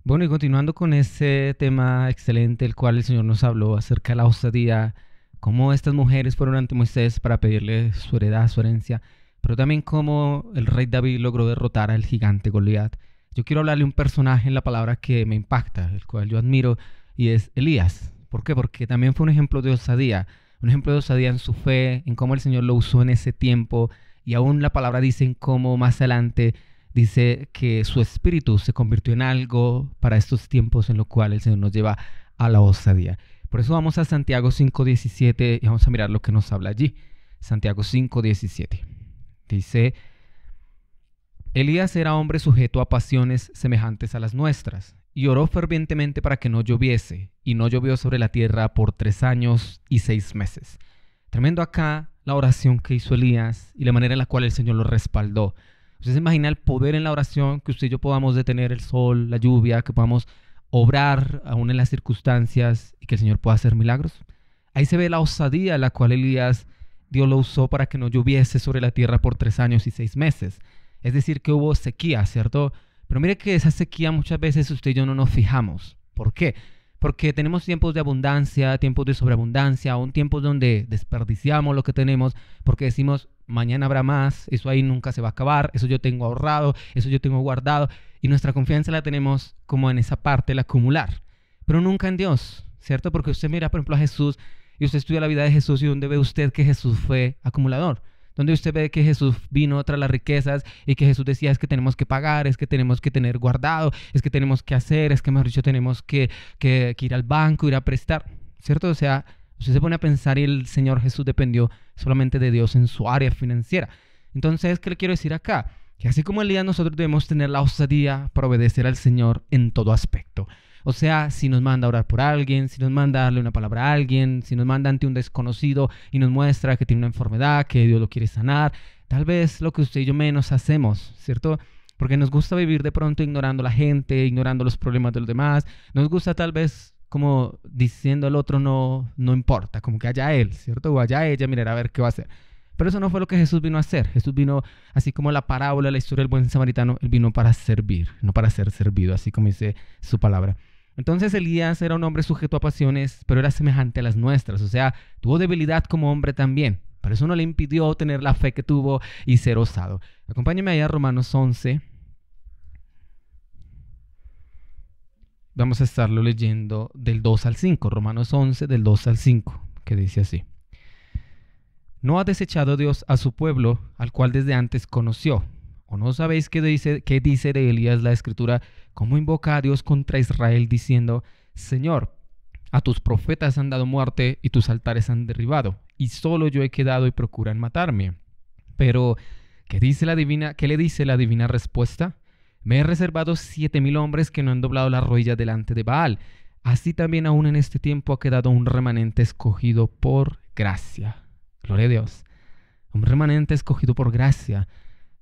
Bueno, y continuando con ese tema excelente, el cual el Señor nos habló acerca de la osadía, cómo estas mujeres fueron ante Moisés para pedirle su heredad, su herencia, pero también cómo el rey David logró derrotar al gigante Goliat. Yo quiero hablarle de un personaje en la palabra que me impacta, el cual yo admiro, y es Elías. ¿Por qué? Porque también fue un ejemplo de osadía en su fe, en cómo el Señor lo usó en ese tiempo, y aún la palabra dice en cómo más adelante dice que su espíritu se convirtió en algo para estos tiempos en los cuales el Señor nos lleva a la osadía. Por eso vamos a Santiago 5:17 y vamos a mirar lo que nos habla allí. Santiago 5:17. Dice: Elías era hombre sujeto a pasiones semejantes a las nuestras, y oró fervientemente para que no lloviese, y no llovió sobre la tierra por 3 años y 6 meses. Tremendo acá la oración que hizo Elías y la manera en la cual el Señor lo respaldó. ¿Usted se imagina el poder en la oración, que usted y yo podamos detener el sol, la lluvia, que podamos obrar aún en las circunstancias y que el Señor pueda hacer milagros? Ahí se ve la osadía en la cual Elías, Dios lo usó para que no lloviese sobre la tierra por 3 años y 6 meses. Es decir, que hubo sequía, ¿cierto? Pero mire que esa sequía muchas veces usted y yo no nos fijamos. ¿Por qué? Porque tenemos tiempos de abundancia, tiempos de sobreabundancia, aún tiempos donde desperdiciamos lo que tenemos porque decimos, mañana habrá más, eso ahí nunca se va a acabar, eso yo tengo ahorrado, eso yo tengo guardado, y nuestra confianza la tenemos como en esa parte, el acumular, pero nunca en Dios, ¿cierto? Porque usted mira, por ejemplo, a Jesús, y usted estudia la vida de Jesús, y donde ve usted que Jesús fue acumulador, donde usted ve que Jesús vino tras las riquezas, y que Jesús decía, es que tenemos que pagar, es que tenemos que tener guardado, es que tenemos que hacer, es que mejor dicho, tenemos que ir al banco, ir a prestar, ¿cierto? O sea, usted se pone a pensar y el Señor Jesús dependió solamente de Dios en su área financiera. Entonces, ¿qué le quiero decir acá? Que así como Elías, nosotros debemos tener la osadía para obedecer al Señor en todo aspecto. O sea, si nos manda a orar por alguien, si nos manda a darle una palabra a alguien, si nos manda ante un desconocido y nos muestra que tiene una enfermedad, que Dios lo quiere sanar, tal vez lo que usted y yo menos hacemos, ¿cierto? Porque nos gusta vivir de pronto ignorando a la gente, ignorando los problemas de los demás. Nos gusta tal vez como diciendo al otro no importa, como que allá él, ¿cierto? O allá ella, mirar a ver qué va a hacer. Pero eso no fue lo que Jesús vino a hacer. Jesús vino, así como la parábola, la historia del buen samaritano, él vino para servir, no para ser servido, así como dice su palabra. Entonces Elías era un hombre sujeto a pasiones, pero era semejante a las nuestras, o sea, tuvo debilidad como hombre también, pero eso no le impidió tener la fe que tuvo y ser osado. Acompáñeme allá a Romanos 11. Vamos a estarlo leyendo del 2 al 5, Romanos 11 del 2 al 5, que dice así: ¿No ha desechado Dios a su pueblo, al cual desde antes conoció? ¿O no sabéis qué dice de Elías la Escritura? ¿Cómo invoca a Dios contra Israel diciendo: Señor, a tus profetas han dado muerte y tus altares han derribado, y solo yo he quedado y procuran matarme? Pero ¿Qué le dice la divina respuesta? Me he reservado 7,000 hombres que no han doblado las rodillas delante de Baal. Así también aún en este tiempo ha quedado un remanente escogido por gracia. Gloria a Dios. Un remanente escogido por gracia.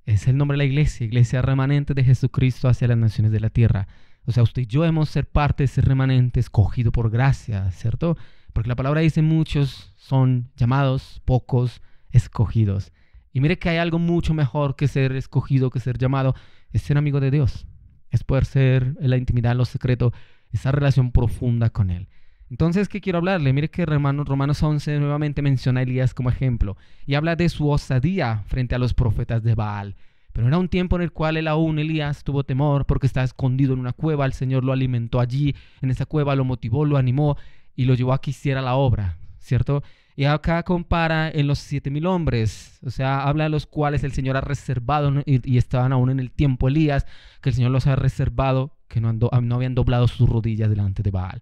Es el nombre de la iglesia, iglesia remanente de Jesucristo hacia las naciones de la tierra. O sea, usted y yo hemos ser parte de ese remanente escogido por gracia, ¿cierto? Porque la palabra dice muchos son llamados, pocos escogidos. Y mire que hay algo mucho mejor que ser escogido, que ser llamado, es ser amigo de Dios. Es poder ser en la intimidad, en lo secreto, esa relación profunda con Él. Entonces, ¿qué quiero hablarle? Mire que Romanos 11 nuevamente menciona a Elías como ejemplo y habla de su osadía frente a los profetas de Baal. Pero era un tiempo en el cual Elías tuvo temor porque estaba escondido en una cueva. El Señor lo alimentó allí, en esa cueva, lo motivó, lo animó y lo llevó a que hiciera la obra, ¿cierto? Y acá compara en los 7,000 hombres, o sea, habla de los cuales el Señor ha reservado, ¿no? y estaban aún en el tiempo Elías, que el Señor los ha reservado, que no habían doblado sus rodillas delante de Baal.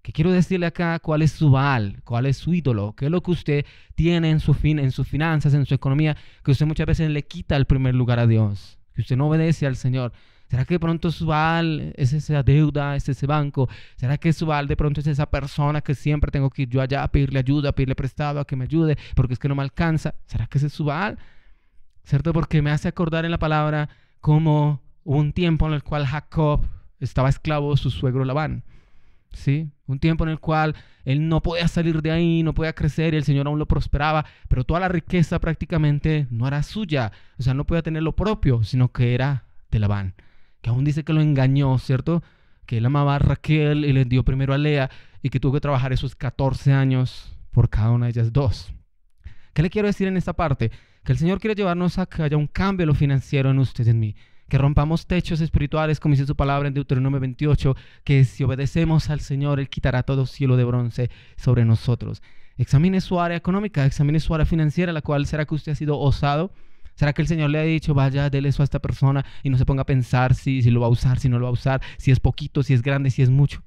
¿Qué quiero decirle acá? ¿Cuál es su Baal? ¿Cuál es su ídolo? ¿Qué es lo que usted tiene en sus finanzas, en su economía, que usted muchas veces le quita el primer lugar a Dios? Que usted no obedece al Señor. ¿Será que de pronto su Baal es esa deuda, es ese banco? ¿Será que su Baal de pronto es esa persona que siempre tengo que ir yo allá a pedirle ayuda, a pedirle prestado, a que me ayude, porque es que no me alcanza? ¿Será que ese es su Baal? ¿Cierto? Porque me hace acordar en la palabra como un tiempo en el cual Jacob estaba esclavo de su suegro Labán. ¿Sí? Un tiempo en el cual él no podía salir de ahí, no podía crecer y el Señor aún lo prosperaba, pero toda la riqueza prácticamente no era suya. O sea, no podía tener lo propio, sino que era de Labán, que aún dice que lo engañó, ¿cierto? Que él amaba a Raquel y le dio primero a Lea y que tuvo que trabajar esos 14 años por cada una de ellas dos. ¿Qué le quiero decir en esta parte? Que el Señor quiere llevarnos a que haya un cambio en lo financiero en usted y en mí. Que rompamos techos espirituales, como dice su palabra en Deuteronomio 28, que si obedecemos al Señor, Él quitará todo cielo de bronce sobre nosotros. Examine su área económica, examine su área financiera, la cual ¿será que usted ha sido osado? ¿Será que el Señor le ha dicho, vaya, dele eso a esta persona y no se ponga a pensar si lo va a usar, si no lo va a usar, si es poquito, si es grande, si es mucho?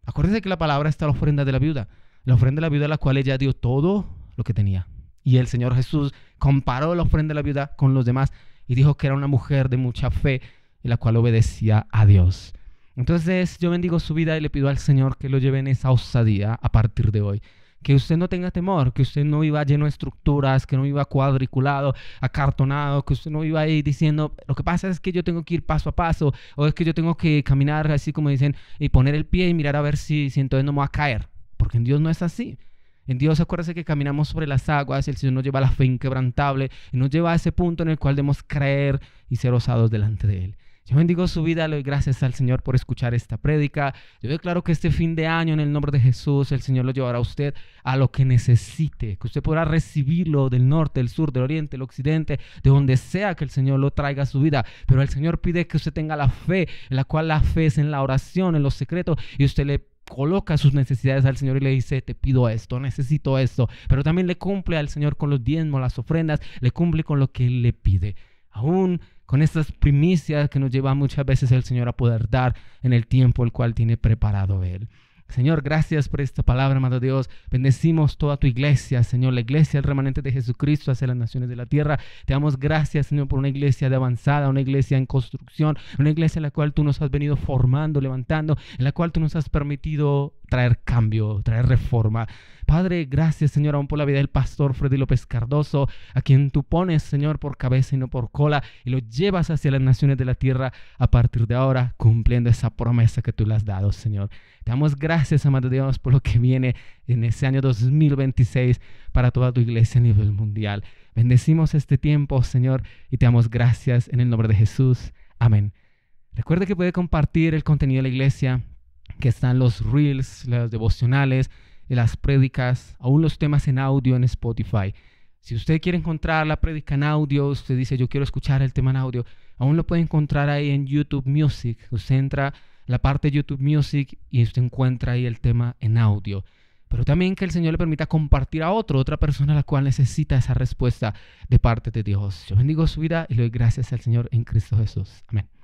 Acuérdense que la palabra está la ofrenda de la viuda a la cual ella dio todo lo que tenía. Y el Señor Jesús comparó la ofrenda de la viuda con los demás y dijo que era una mujer de mucha fe y la cual obedecía a Dios. Entonces yo bendigo su vida y le pido al Señor que lo lleve en esa osadía a partir de hoy. Que usted no tenga temor, que usted no viva lleno de estructuras, que no viva cuadriculado, acartonado, que usted no viva ahí diciendo, lo que pasa es que yo tengo que ir paso a paso, o es que yo tengo que caminar así como dicen, y poner el pie y mirar a ver si entonces no me va a caer. Porque en Dios no es así. En Dios, acuérdese que caminamos sobre las aguas y el Señor nos lleva a la fe inquebrantable y nos lleva a ese punto en el cual debemos creer y ser osados delante de Él. Yo bendigo su vida, le doy gracias al Señor por escuchar esta prédica. Yo declaro que este fin de año, en el nombre de Jesús, el Señor lo llevará a usted a lo que necesite, que usted podrá recibirlo del norte, del sur, del oriente, del occidente, de donde sea que el Señor lo traiga a su vida. Pero el Señor pide que usted tenga la fe, en la cual la fe es en la oración, en los secretos, y usted le coloca sus necesidades al Señor y le dice, te pido esto, necesito esto, pero también le cumple al Señor con los diezmos, las ofrendas, le cumple con lo que Él le pide, aún con estas primicias que nos lleva muchas veces el Señor a poder dar en el tiempo el cual tiene preparado Él. Señor, gracias por esta palabra, amado Dios. Bendecimos toda tu iglesia, Señor, la iglesia, el remanente de Jesucristo hacia las naciones de la tierra. Te damos gracias, Señor, por una iglesia de avanzada, una iglesia en construcción, una iglesia en la cual tú nos has venido formando, levantando, en la cual tú nos has permitido traer cambio, traer reforma. Padre, gracias, Señor, aún por la vida del pastor Freddy López Cardoso, a quien tú pones, Señor, por cabeza y no por cola, y lo llevas hacia las naciones de la tierra a partir de ahora, cumpliendo esa promesa que tú le has dado, Señor. Te damos gracias, amado Dios, por lo que viene en ese año 2026 para toda tu iglesia a nivel mundial. Bendecimos este tiempo, Señor, y te damos gracias en el nombre de Jesús. Amén. Recuerde que puede compartir el contenido de la iglesia, que están los reels, los devocionales, las prédicas, aún los temas en audio en Spotify. Si usted quiere encontrar la prédica en audio, usted dice, yo quiero escuchar el tema en audio, aún lo puede encontrar ahí en YouTube Music. Usted entra a la parte de YouTube Music y usted encuentra ahí el tema en audio. Pero también que el Señor le permita compartir a otra persona a la cual necesita esa respuesta de parte de Dios. Yo bendigo su vida y le doy gracias al Señor en Cristo Jesús. Amén.